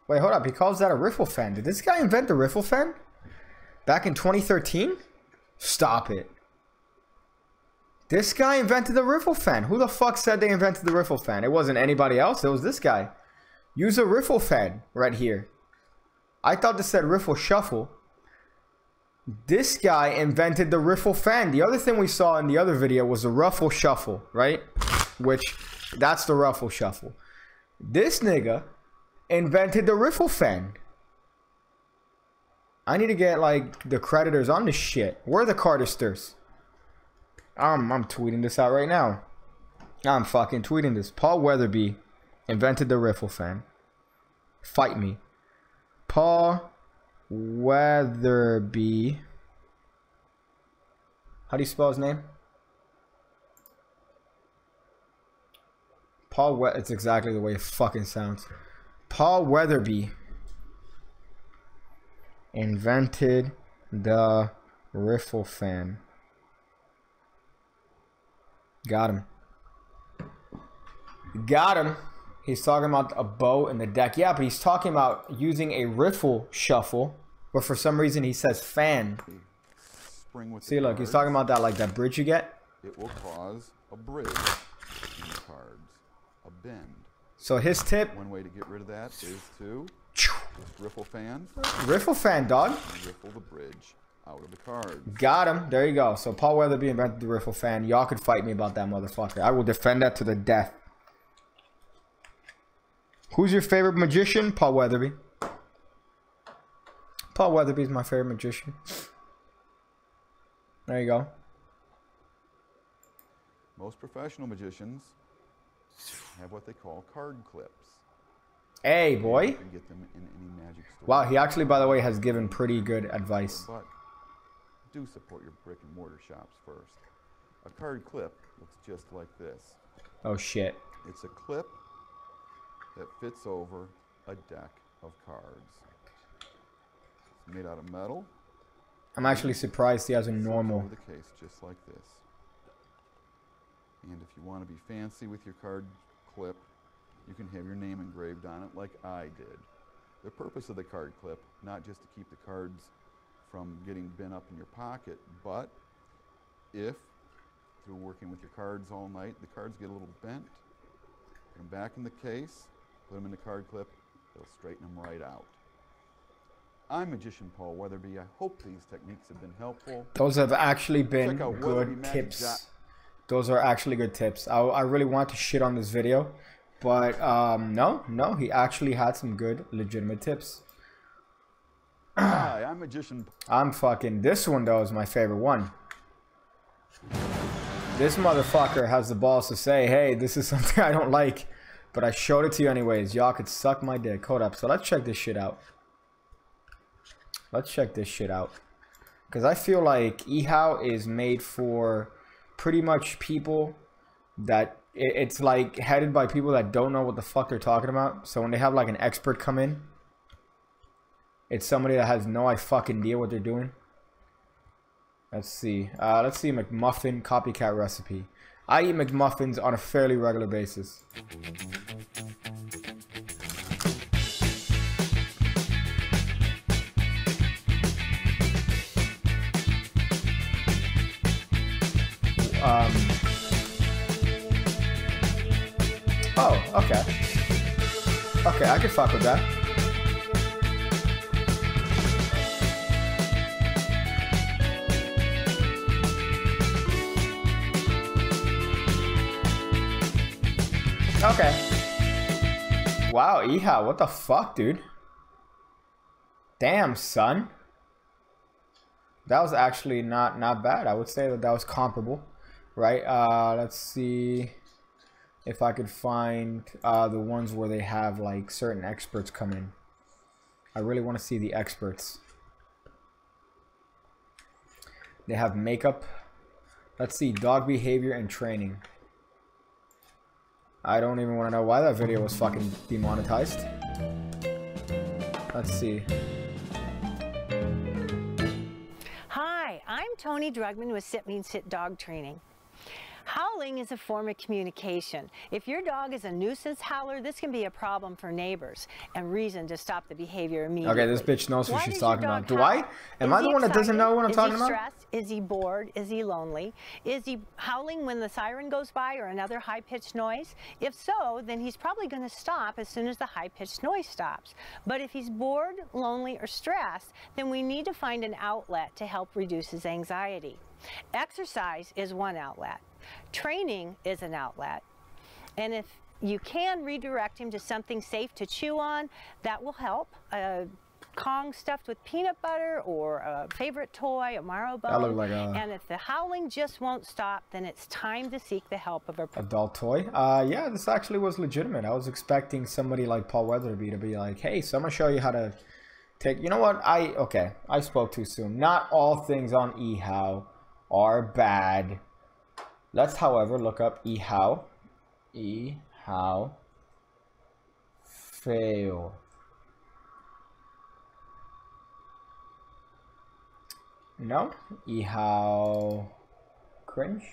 Wait, hold up. He calls that a riffle fan. Did this guy invent the riffle fan back in 2013? Stop it. This guy invented the riffle fan. Who the fuck said they invented the riffle fan? It wasn't anybody else. It was this guy. Use a riffle fan right here. I thought this said riffle shuffle. This guy invented the riffle fan. The other thing we saw in the other video was the ruffle shuffle, right? Which, that's the ruffle shuffle. This nigga invented the riffle fan. I need to get, like, the creditors on this shit. Where are the cardisters? I'm tweeting this out right now. I'm fucking tweeting this. Paul Weatherby invented the riffle fan. Fight me. Paul Weatherby. How do you spell his name? It's exactly the way it fucking sounds. Paul Weatherby invented the riffle fan. Got him. Got him. He's talking about a bow in the deck. Yeah, but he's talking about using a riffle shuffle. But for some reason he says fan. See, look, he's talking about that, like that bridge you get. It will cause a bridge in the cards. A bend. So his tip. One way to get rid of that is to just riffle fan. Riffle fan, dog. Riffle the bridge out of the cards. Got him. There you go. So Paul Weatherby invented the riffle fan. Y'all could fight me about that motherfucker. I will defend that to the death. Who's your favorite magician? Paul Weatherby. Paul Weatherby is my favorite magician. There you go. Most professional magicians have what they call card clips. Hey, boy. You can get them in any magic store. Wow, he actually, by the way, has given pretty good advice. But do support your brick and mortar shops first. A card clip looks just like this. Oh, shit. It's a clip that fits over a deck of cards. It's made out of metal. I'm actually surprised he has a normal. Over the case, just like this. And if you want to be fancy with your card clip, you can have your name engraved on it like I did. The purpose of the card clip, not just to keep the cards from getting bent up in your pocket, but if through working with your cards all night, the cards get a little bent, put them back in the case, put them in the card clip, it'll straighten them right out. I'm Magician Paul Weatherby. I hope these techniques have been helpful. Those have actually been good tips. Those are actually good tips. I really want to shit on this video, but no, he actually had some good, legitimate tips. Hi, I'm Magician. This one though is my favorite one. This motherfucker has the balls to say, hey, this is something I don't like, but I showed it to you anyways. Y'all could suck my dick. Hold up. So let's check this shit out. Because I feel like Ihao is made for pretty much people that it's like headed by people that don't know what the fuck they're talking about. So when they have like an expert come in, it's somebody that has no fucking idea what they're doing. Let's see. McMuffin copycat recipe. I eat McMuffins on a fairly regular basis. Oh, okay. Okay, I can fuck with that. Okay. Wow, Ihao, what the fuck, dude? Damn, son. That was actually not bad. I would say that was comparable, right? Let's see if I could find the ones where they have like certain experts come in. I really want to see the experts. They have makeup. Let's see, dog behavior and training. I don't even want to know why that video was fucking demonetized. Let's see. Hi, I'm Tony Drugman with Sit Means Sit Dog Training. Howling is a form of communication. If your dog is a nuisance howler, this can be a problem for neighbors and reason to stop the behavior immediately. Okay, this bitch knows what she's talking about. Do I? Am I the one that doesn't know what I'm talking about? Is he stressed? Is he bored? Is he lonely? Is he howling when the siren goes by or another high-pitched noise? If so, then he's probably going to stop as soon as the high-pitched noise stops. But if he's bored, lonely, or stressed, then we need to find an outlet to help reduce his anxiety. Exercise is one outlet. Training is an outlet. And if you can redirect him to something safe to chew on, that will help. Kong stuffed with peanut butter or a favorite toy, a marrow bone. And if the howling just won't stop, then it's time to seek the help of a adult toy. Yeah, this actually was legitimate. I was expecting somebody like Paul Weatherby to be like, hey, so I'm gonna show you how to take, you know what, okay, I spoke too soon. Not all things on Ihao are bad. Let's, however, look up Ihao. Ihao fail. No. Ihao cringe.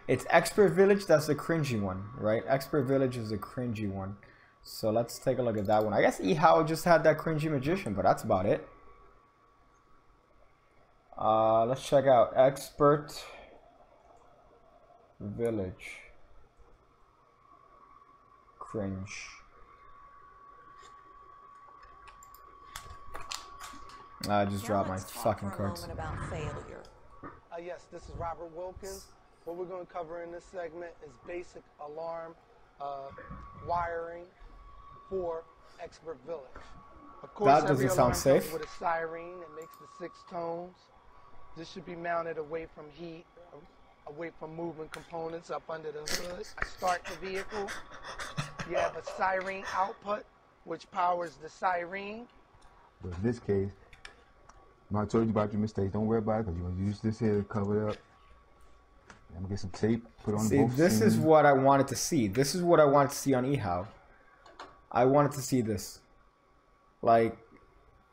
It's Expert Village. That's the cringy one, right? Expert Village is the cringy one. So let's take a look at that one. I guess Ihao just had that cringy magician, but that's about it. Let's check out Expert Village. Cringe. I just dropped my fucking cards. About failure. Yes, this is Robert Wilkins. What we're going to cover in this segment is basic alarm wiring for Expert Village. Of course, that doesn't sound safe. With a siren that makes the 6 tones. This should be mounted away from heat, away from movement components up under the hood. I start the vehicle. You have a siren output, which powers the siren. But in this case, I told you about your mistakes. Don't worry about it because you're going to use this here to cover it up. I'm gonna get some tape, put on See, both this is seams. what I wanted to see. This is what I wanted to see on eHow. I wanted to see this. Like,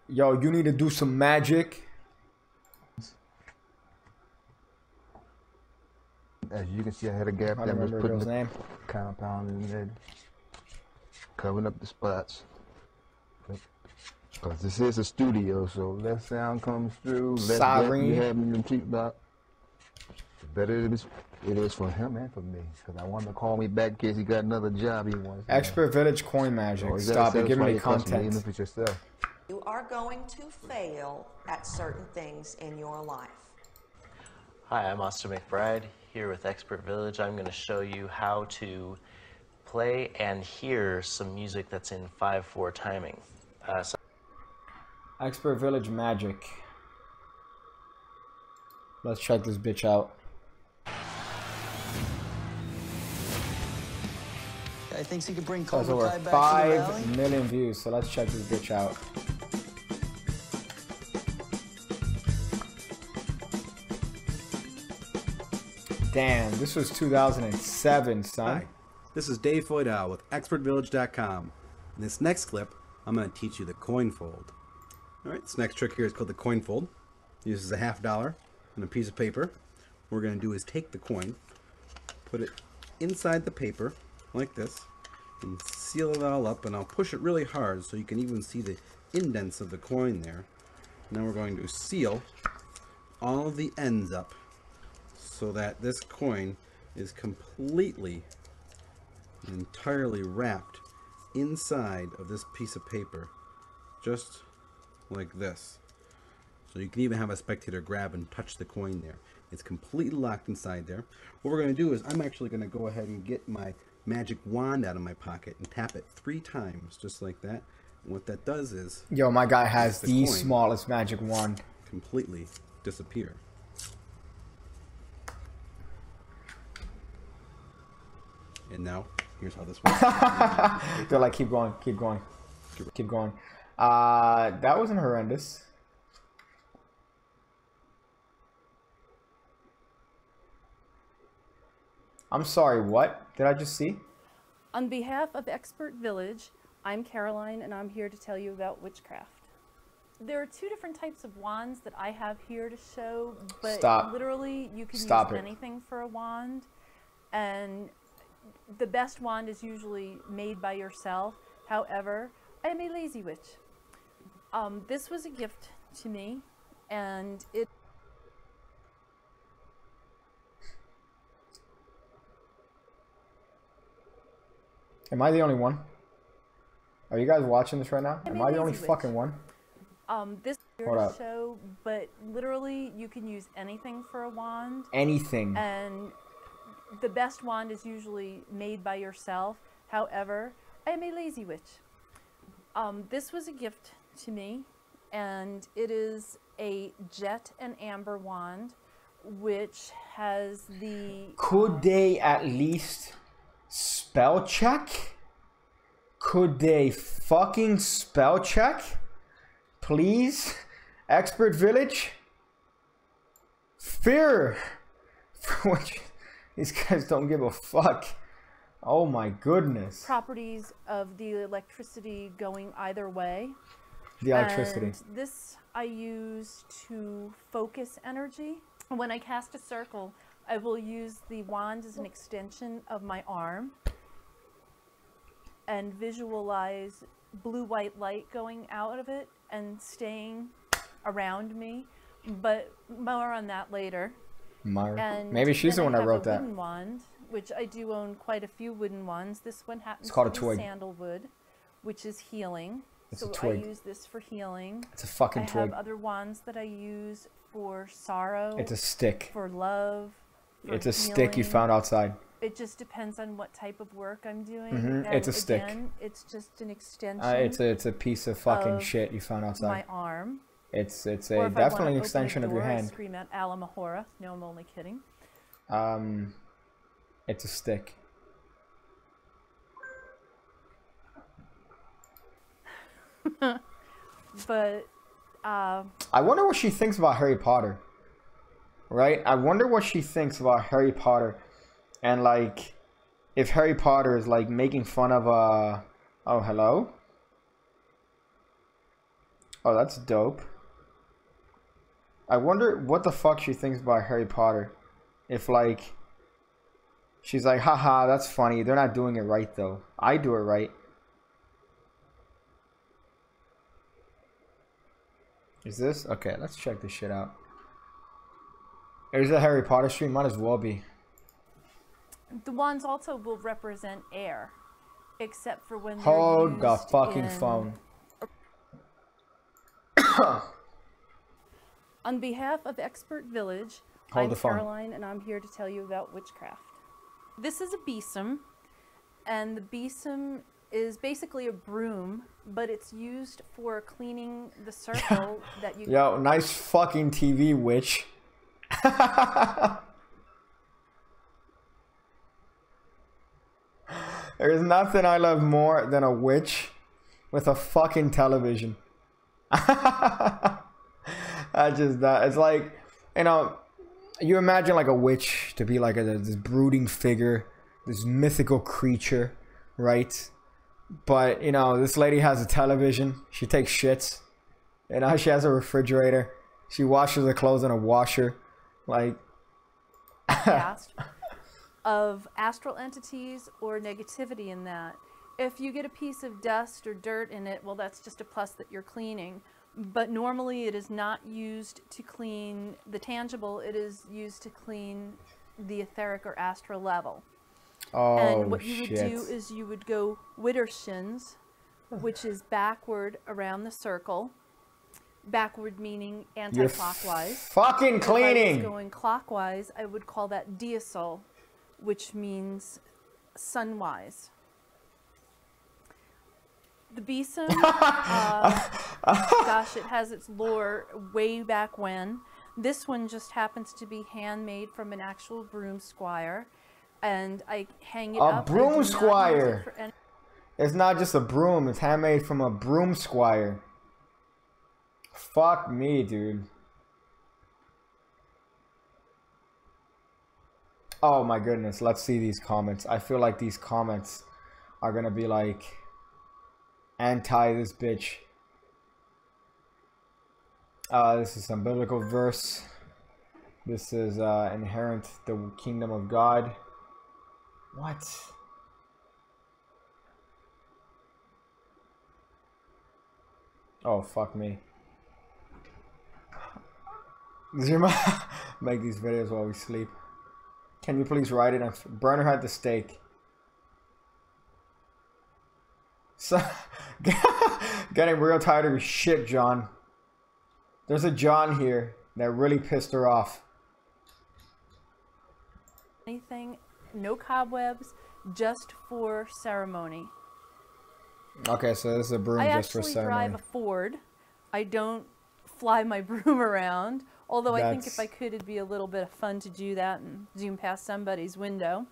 yo, you need to do some magic. As you can see, I had a gap I there. don't Was remember putting his the name. compound in there, covering up the spots. Because this is a studio, so less sound comes through, less gap you have in your cheek box. The better it is for him and for me. Because I want him to call me back in case he got another job he wants. Expert Village Coin Magic. So Stop it. Give me content. Even if it's yourself. You are going to fail at certain things in your life. Hi, I'm Austin McBride here with Expert Village. I'm going to show you how to play and hear some music that's in 5/4 timing. Expert Village Magic. Let's check this bitch out. Guy thinks he could bring That's Cobra over Kai back to the 5 rally? million views, so let's check this bitch out. Damn, this was 2007, son. Hi, this is Dave Foydal with ExpertVillage.com. In this next clip, I'm going to teach you the coin fold. Alright, this next trick here is called the coin fold. It uses a $50 and a piece of paper. What we're going to do is take the coin, put it inside the paper, like this, and seal it all up, and I'll push it really hard so you can even see the indents of the coin there. Now we're going to seal all of the ends up so that this coin is completely and entirely wrapped inside of this piece of paper, just like this. So you can even have a spectator grab and touch the coin there. It's completely locked inside there. What we're going to do is I'm actually going to go ahead and get my magic wand out of my pocket and tap it 3 times, just like that. And what that does is, Yo, my guy has the coin smallest magic wand. completely disappear. And now, here's how this works. They're like, keep going, keep going, keep going. That wasn't horrendous. I'm sorry, what did I just see? On behalf of Expert Village, I'm Caroline, and I'm here to tell you about witchcraft. There are 2 different types of wands that I have here to show, but literally you can use anything for a wand, and the best wand is usually made by yourself. However, I am a lazy witch. This was a gift to me, and it... Am I the only one? Are you guys watching this right now? Am I the only fucking one? This is here to show, but literally you can use anything for a wand. Anything. And the best wand is usually made by yourself. However, I am a lazy witch. This was a gift to me, and it is a jet and amber wand, which has the... Could they at least spell check? Could they fucking spell check? Please? Expert Village? Fear! For which these guys don't give a fuck. Oh my goodness. Properties of the electricity going either way. The electricity. And this I use to focus energy. When I cast a circle, I will use the wand as an extension of my arm and visualize blue-white light going out of it and staying around me, but more on that later. Maybe she's the one that wrote that. Wooden wand, which I do own quite a few wooden wands. This one happens It's called to a be twig. sandalwood, which is healing. It's so a twig. I use this for healing. It's a fucking I twig. have other wands that I use for sorrow. It's a stick. For love. For It's a stick you healing. found outside. It just depends on what type of work I'm doing. Mhm, And it's a stick. again, it's just an extension. It's a piece of fucking of shit you found outside. My arm. It's Or a if I wanna definitely an open a extension of your door, I hand. scream out Alamahora. No, I'm only kidding. It's a stick. But I wonder what she thinks about Harry Potter. right? I wonder what she thinks about Harry Potter. And, like, if Harry Potter is, like, making fun of, oh, hello? Oh, that's dope. I wonder what the fuck she thinks about Harry Potter. If, like, she's like, haha, that's funny. They're not doing it right, though. I do it right. Is this? Okay, let's check this shit out. There's a Harry Potter stream. Might as well be. The wands also will represent air, except for when they're Hold the used fucking in... phone. On behalf of Expert Village, Hold I'm the phone. Caroline, and I'm here to tell you about witchcraft. This is a besom, and the besom is basically a broom, but it's used for cleaning the circle that you... Yo, nice fucking TV, witch. There's nothing I love more than a witch with a fucking television. It's like, you know, you imagine like a witch to be like this brooding figure, this mythical creature, right? But, you know, this lady has a television. She takes shits. You know, she has a refrigerator. She washes her clothes in a washer. Like... of astral entities or negativity in that. If you get a piece of dust or dirt in it, well, that's just a plus that you're cleaning. But normally it is not used to clean the tangible. It is used to clean the etheric or astral level. Oh, and what you would shit. do is you would go widdershins, which is backward around the circle. Backward meaning anti-clockwise. Fucking cleaning! If I was going clockwise, I would call that diasol, which means sunwise. The besom, gosh, it has its lore way back when. This one just happens to be handmade from an actual broom squire, and I hang it up. A broom squire! It's not just a broom, it's handmade from a broom squire. Fuck me, dude. Oh my goodness, let's see these comments. I feel like these comments are gonna be like anti this bitch. This is some biblical verse. This is inherent the kingdom of God. What? Oh, fuck me. Does your mom make these videos while we sleep? Can you please write it and burn her at the stake? So, getting real tired of your shit, John. There's a John here that really pissed her off. Anything, no cobwebs, just for ceremony. Okay, so this is a broom just for ceremony. I actually drive a Ford. I don't fly my broom around. Although I think if I could, it'd be a little bit of fun to do that and zoom past somebody's window.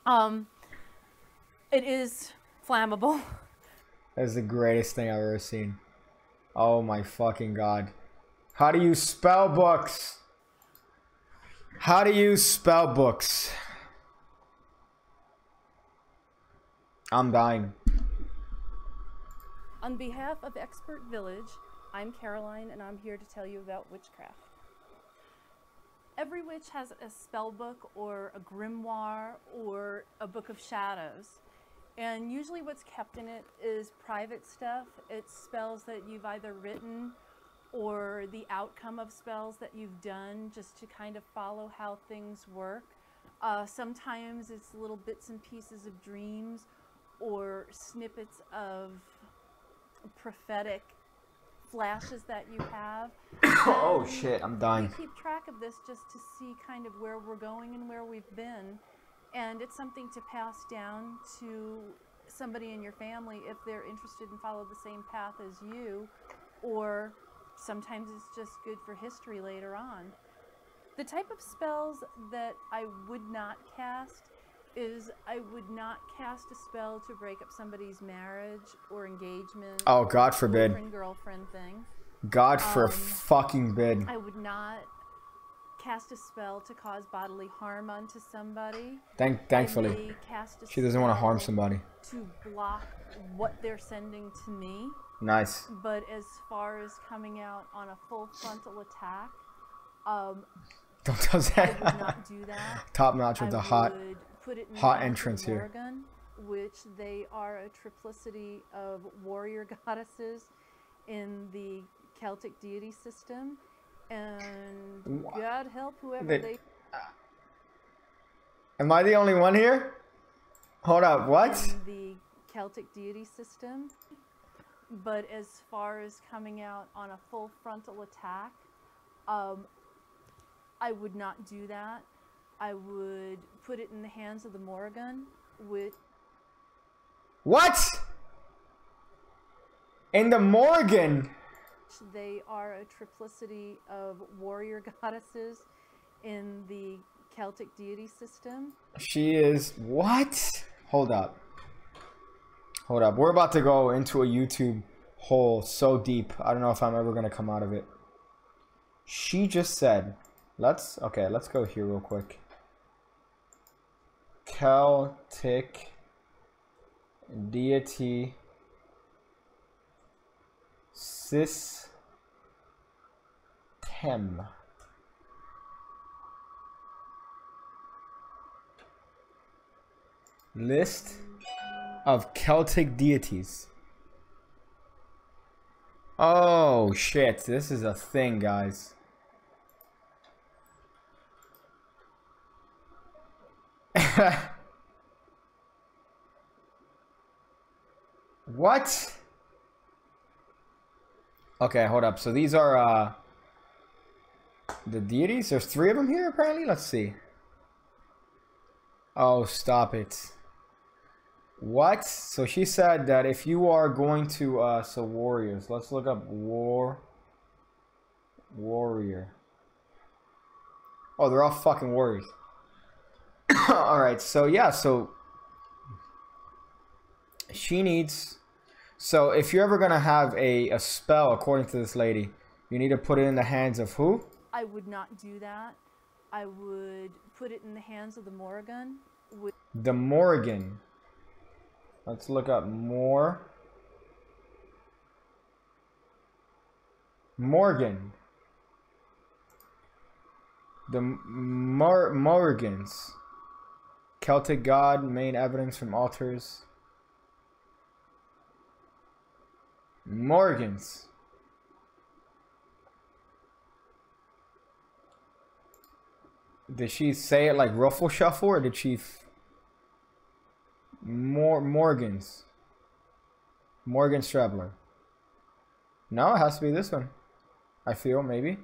It is flammable. That's the greatest thing I've ever seen. Oh my fucking god. How do you spell books? How do you spell books? I'm dying. On behalf of Expert Village, I'm Caroline, and I'm here to tell you about witchcraft. Every witch has a spell book or a grimoire or a book of shadows. And usually what's kept in it is private stuff. It's spells that you've either written or the outcome of spells that you've done just to kind of follow how things work. Sometimes it's little bits and pieces of dreams or snippets of prophetic flashes that you have. Oh shit, I'm dying. We keep track of this just to see kind of where we're going and where we've been. And it's something to pass down to somebody in your family if they're interested in follow the same path as you, or sometimes it's just good for history later on. The type of spells that I would not cast is I would not cast a spell to break up somebody's marriage or engagement. Oh, God forbid. Girlfriend thing. God for fucking bid. I would not cast a spell to cause bodily harm onto somebody. Thankfully, she doesn't want to harm somebody. To block what they're sending to me. Nice. But as far as coming out on a full frontal attack, don't tell that. I would not do that. Top notch with the hot entrance here. Morgan, which they are a triplicity of warrior goddesses in the Celtic deity system, and God help whoever they. Am I the only one here? Hold up, what? In the Celtic deity system, but as far as coming out on a full frontal attack, I would not do that. I would put it in the hands of the Morgan, which. What? In the Morgan? They are a triplicity of warrior goddesses in the Celtic deity system. She is what? Hold up. Hold up. We're about to go into a YouTube hole so deep. I don't know if I'm ever going to come out of it. She just said, let's go here real quick. Celtic deity system. List of Celtic deities. Oh shit, this is a thing, guys. What? Okay, hold up. So these are the deities. There's 3 of them here apparently. Let's see. Oh, stop it. What? So she said that if you are going to so warriors, let's look up warrior. Oh, they're all fucking warriors. All right. So yeah, so she needs. So if you're ever gonna have a spell, according to this lady, you need to put it in the hands of who? I would not do that. I would put it in the hands of the Morgan. The Morgan. Let's look up Morgan. The Morgans. Celtic god, main evidence from altars. Morgans. Did she say it like ruffle shuffle, or did she Morgans? Morgan Strebler. No, it has to be this one. I feel maybe.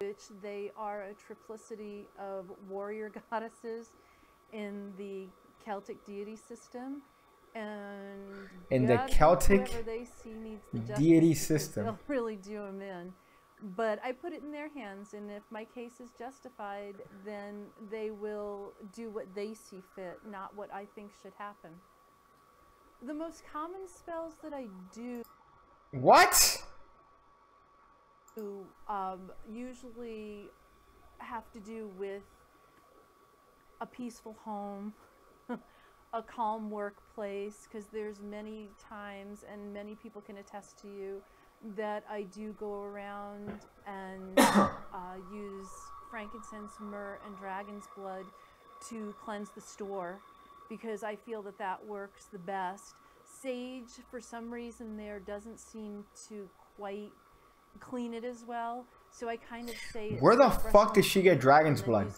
Which they are a triplicity of warrior goddesses in the Celtic deity system. And in the Celtic deity system, they'll really do them in. But I put it in their hands, and if my case is justified, then they will do what they see fit, not what I think should happen. The most common spells that I do. What? Usually have to do with a peaceful home. A calm workplace, because there's many times, and many people can attest to you, that I do go around and use frankincense, myrrh, and dragon's blood to cleanse the store, because I feel that that works the best. Sage, for some reason, there doesn't seem to quite clean it as well, so I kind of say... Where the fuck did she get dragon's blood?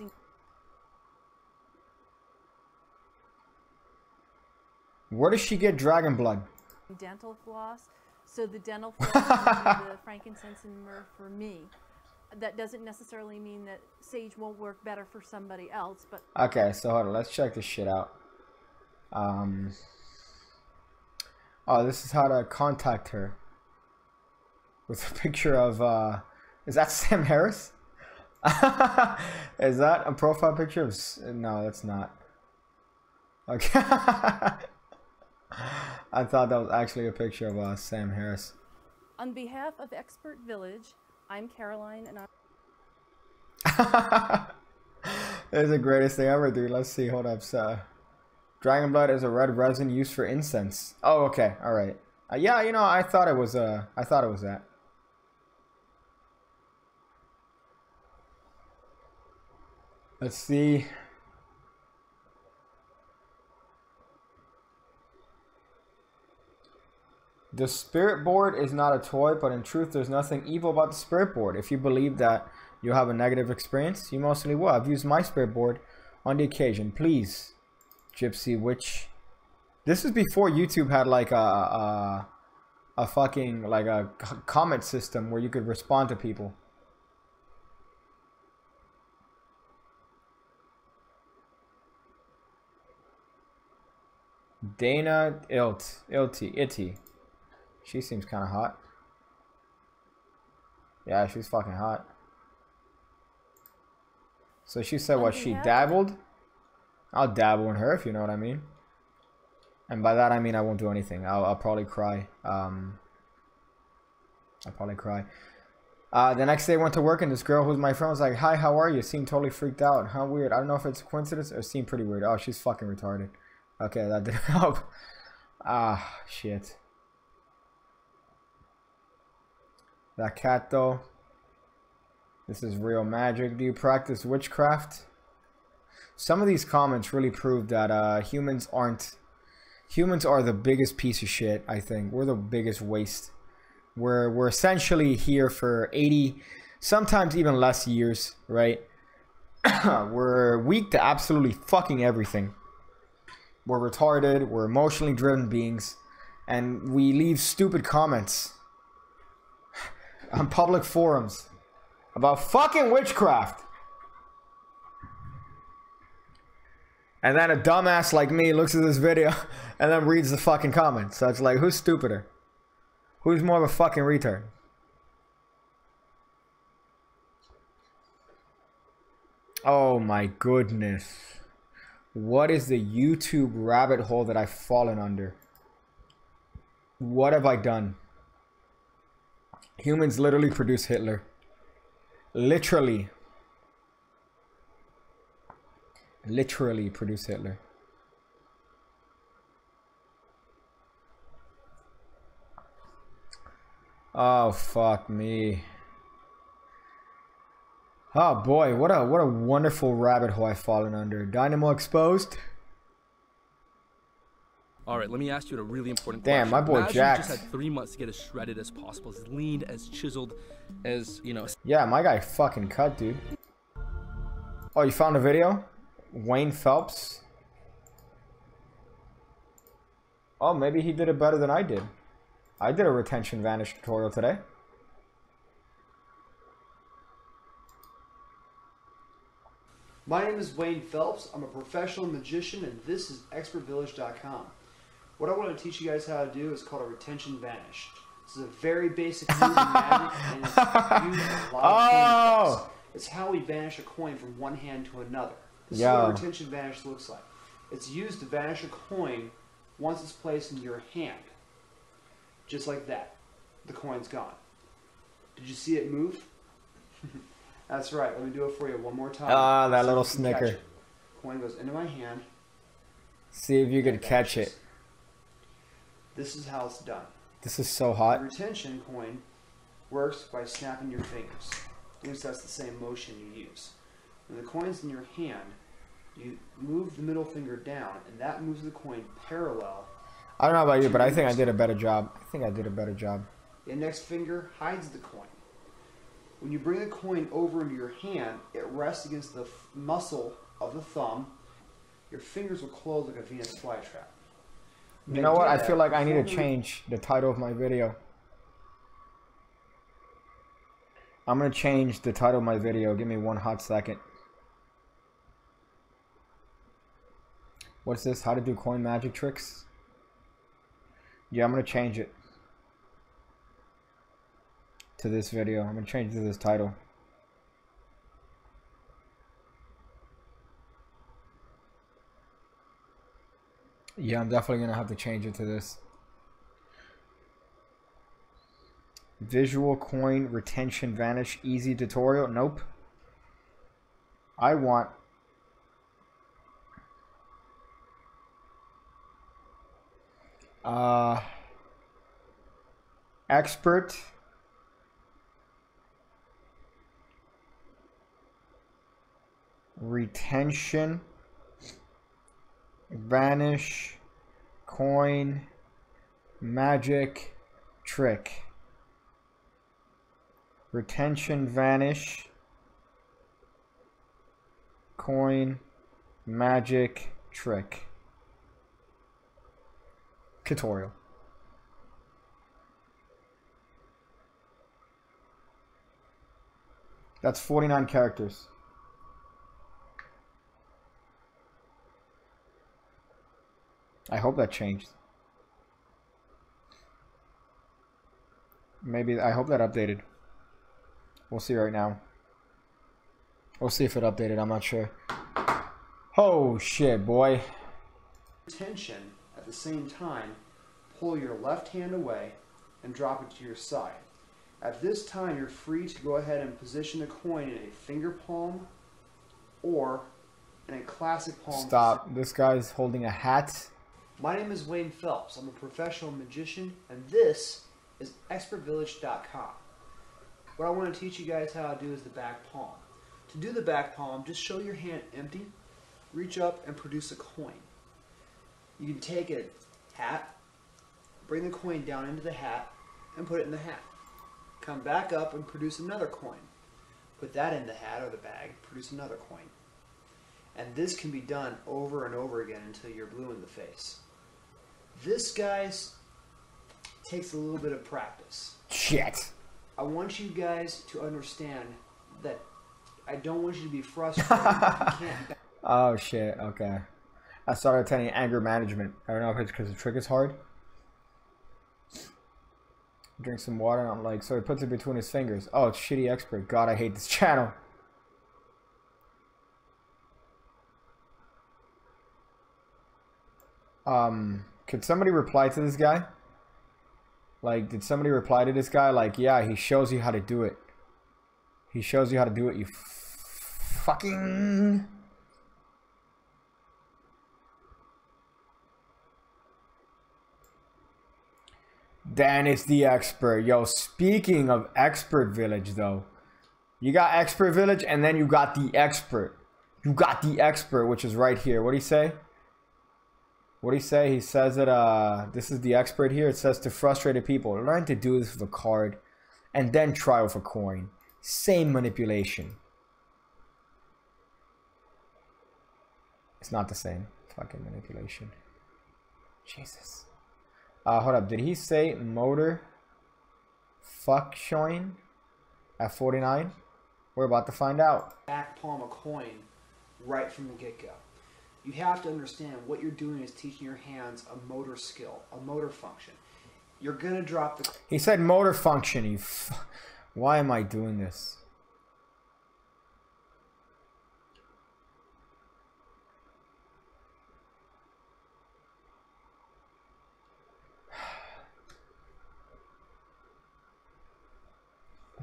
Where does she get dragon blood? Dental floss. So the dental floss is the frankincense and myrrh for me. That doesn't necessarily mean that sage won't work better for somebody else, but... Okay, so hold on. Let's check this shit out. Oh, this is how to contact her. With a picture of, is that Sam Harris? Is that a profile picture of... No, that's not. Okay. I thought that was actually a picture of Sam Harris. On behalf of Expert Village, I'm Caroline, and I'm... That's the greatest thing ever, dude. Let's see. Hold up. Dragon blood is a red resin used for incense. Oh, okay. All right. Yeah, you know, I thought it was that. Let's see. The spirit board is not a toy, but in truth, there's nothing evil about the spirit board. If you believe that you'll have a negative experience, you mostly will. I've used my spirit board on the occasion. Please, Gypsy Witch. This is before YouTube had like a fucking like a comment system where you could respond to people. Dana Itty. She seems kind of hot. Yeah, she's fucking hot. So she said what, she dabbled? I'll dabble in her if you know what I mean. And by that I mean I won't do anything. I'll probably cry. I'll probably cry. The next day I went to work and this girl who's my friend was like, "Hi, how are you?" Seemed totally freaked out. How weird. I don't know if it's a coincidence or it seemed pretty weird. Oh, she's fucking retarded. Okay, that didn't help. Ah, shit. That cat though. This is real magic. Do you practice witchcraft? Some of these comments really prove that humans are the biggest piece of shit, I think. We're the biggest waste. We're essentially here for 80, sometimes even less years, right? We're weak to absolutely fucking everything. We're retarded, we're emotionally driven beings, and we leave stupid comments on public forums about fucking witchcraft. And then a dumbass like me looks at this video and then reads the fucking comments. So it's like, who's stupider? Who's more of a fucking retard? Oh my goodness. What is the YouTube rabbit hole that I've fallen under? What have I done? Humans literally produce Hitler. Literally produce Hitler. Oh fuck me. Oh boy, what a wonderful rabbit hole I've fallen under. Dynamo exposed. All right, let me ask you a really important question. Damn, my boy Jack Jack. just had 3 months to get as shredded as possible, as lean, as chiseled, as, you know. Yeah, my guy fucking cut, dude. Oh, you found a video? Wayne Phelps? Oh, maybe he did it better than I did. I did a retention vanish tutorial today. My name is Wayne Phelps. I'm a professional magician, and this is expertvillage.com. What I want to teach you guys how to do is called a retention vanish. This is a very basic move in magic, and it's used in a lot of coin. It's how we vanish a coin from one hand to another. This is what a retention vanish looks like. It's used to vanish a coin once it's placed in your hand. Just like that. The coin's gone. Did you see it move? That's right. Let me do it for you one more time. Ah, that little snicker. Coin goes into my hand. See if you can catch it. This is how it's done. This is so hot. The retention coin works by snapping your fingers. At least that's the same motion you use. When the coin's in your hand, you move the middle finger down, and that moves the coin parallel. I don't know about you, but I think I did a better job. The index finger hides the coin. When you bring the coin over into your hand, it rests against the muscle of the thumb. Your fingers will close like a Venus flytrap. You know what? I feel like I need to change the title of my video. I'm going to change the title of my video. Give me one hot second. What's this? How to do coin magic tricks? Yeah, I'm going to change it to this video. I'm going to change it to this title. Yeah, I'm definitely going to have to change it to this. Visual coin retention vanish easy tutorial. Nope. I want expert retention vanish coin magic trick. Retention vanish coin magic trick tutorial. That's 49 characters. I hope that changed. Maybe, I hope that updated. We'll see right now. We'll see if it updated, I'm not sure. Oh shit, boy. Tension at the same time, pull your left hand away and drop it to your side. At this time, you're free to go ahead and position the coin in a finger palm or in a classic palm. Stop. This guy's holding a hat. My name is Wayne Phelps. I'm a professional magician, and this is expertvillage.com. What I want to teach you guys how to do is the back palm. To do the back palm, just show your hand empty, reach up and produce a coin. You can take a hat, bring the coin down into the hat, and put it in the hat. Come back up and produce another coin. Put that in the hat or the bag, produce another coin. And this can be done over and over again until you're blue in the face. This, guys, takes a little bit of practice. Shit. I want you guys to understand that I don't want you to be frustrated if you can't. Oh shit, okay. I started attending anger management. I don't know if it's because the trick is hard. Drink some water, and I'm like, so he puts it between his fingers. Oh, it's shitty expert. God, I hate this channel. Could somebody reply to this guy? Like, did somebody reply to this guy? Like, yeah, he shows you how to do it. He shows you how to do it, you fucking... Dan is the expert. Yo, speaking of expert village, though. You got expert village, and then you got the expert. You got the expert, which is right here. What'd he say? What'd he say? He says that, this is the expert here. It says to frustrated people, learn to do this with a card, and then try with a coin. Same manipulation. It's not the same fucking manipulation. Jesus. Hold up. Did he say motor fuck showing at 49? We're about to find out. Back palm a coin right from the get-go. You have to understand what you're doing is teaching your hands a motor skill, a motor function. You're going to drop the... He said motor function. Why am I doing this?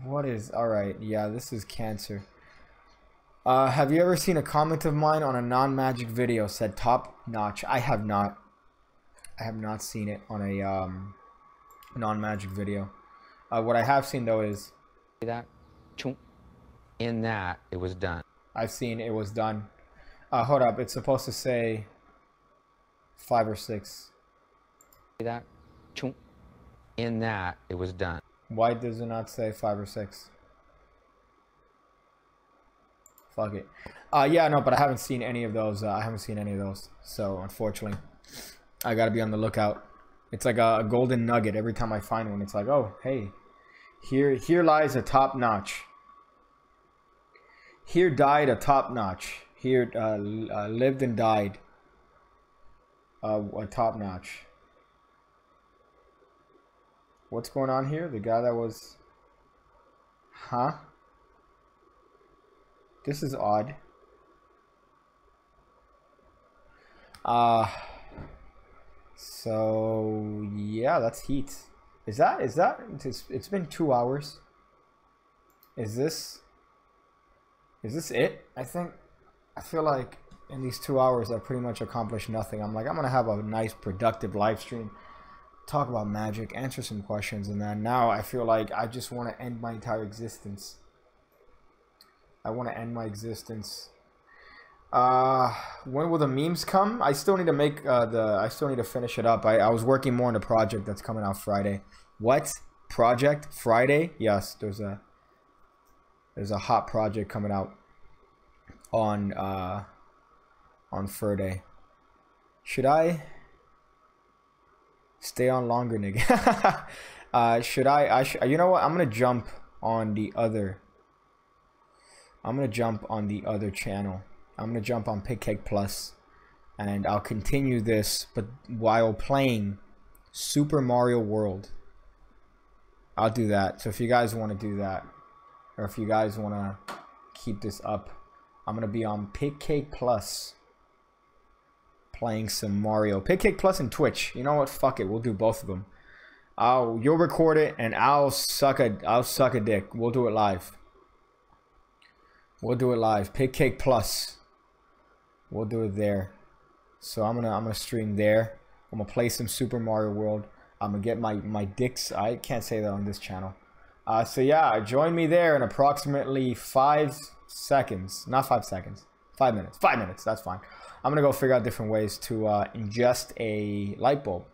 What is... Alright, yeah, this is cancer. Have you ever seen a comment of mine on a non-magic video said top notch? I have not. I have not seen it on a non-magic video. What I have seen though is that in that it was done. I've seen it was done. Hold up, it's supposed to say 5 or 6. That in that it was done. Why does it not say 5 or 6? Fuck it. Yeah, no, but I haven't seen any of those. I haven't seen any of those. So, unfortunately, I gotta be on the lookout. It's like a golden nugget. Every time I find one, it's like, oh, hey, here lies a top notch. Here died a top notch. Here lived and died a top notch. What's going on here? The guy that was... Huh? This is odd. So, yeah, that's heat. Is that it's been 2 hours. Is this it? I feel like in these 2 hours I've pretty much accomplished nothing. I'm gonna have a nice productive live stream, talk about Magic, answer some questions, and then now I feel like I just want to end my entire existence. I want to end my existence. When will the memes come? I still need to make I still need to finish it up. I was working more on the project that's coming out Friday. What project? Friday? Yes, there's a hot project coming out on Friday. Should I stay on longer, nigga? You know what? I'm gonna jump on the other channel. I'm gonna jump on Pigcake Plus, and I'll continue this, but while playing Super Mario World. I'll do that. So if you guys want to do that, or if you guys want to keep this up, I'm gonna be on Pigcake Plus, playing some Mario. Pigcake Plus and Twitch. You know what? Fuck it. We'll do both of them. You'll record it, and I'll suck a dick. We'll do it live. We'll do it live. Pigcake Plus. We'll do it there. So I'm gonna stream there. I'm gonna play some Super Mario World. I'm gonna get my dicks. I can't say that on this channel. So yeah, join me there in approximately 5 seconds. Not 5 seconds. 5 minutes. 5 minutes. That's fine. I'm gonna go figure out different ways to ingest a light bulb.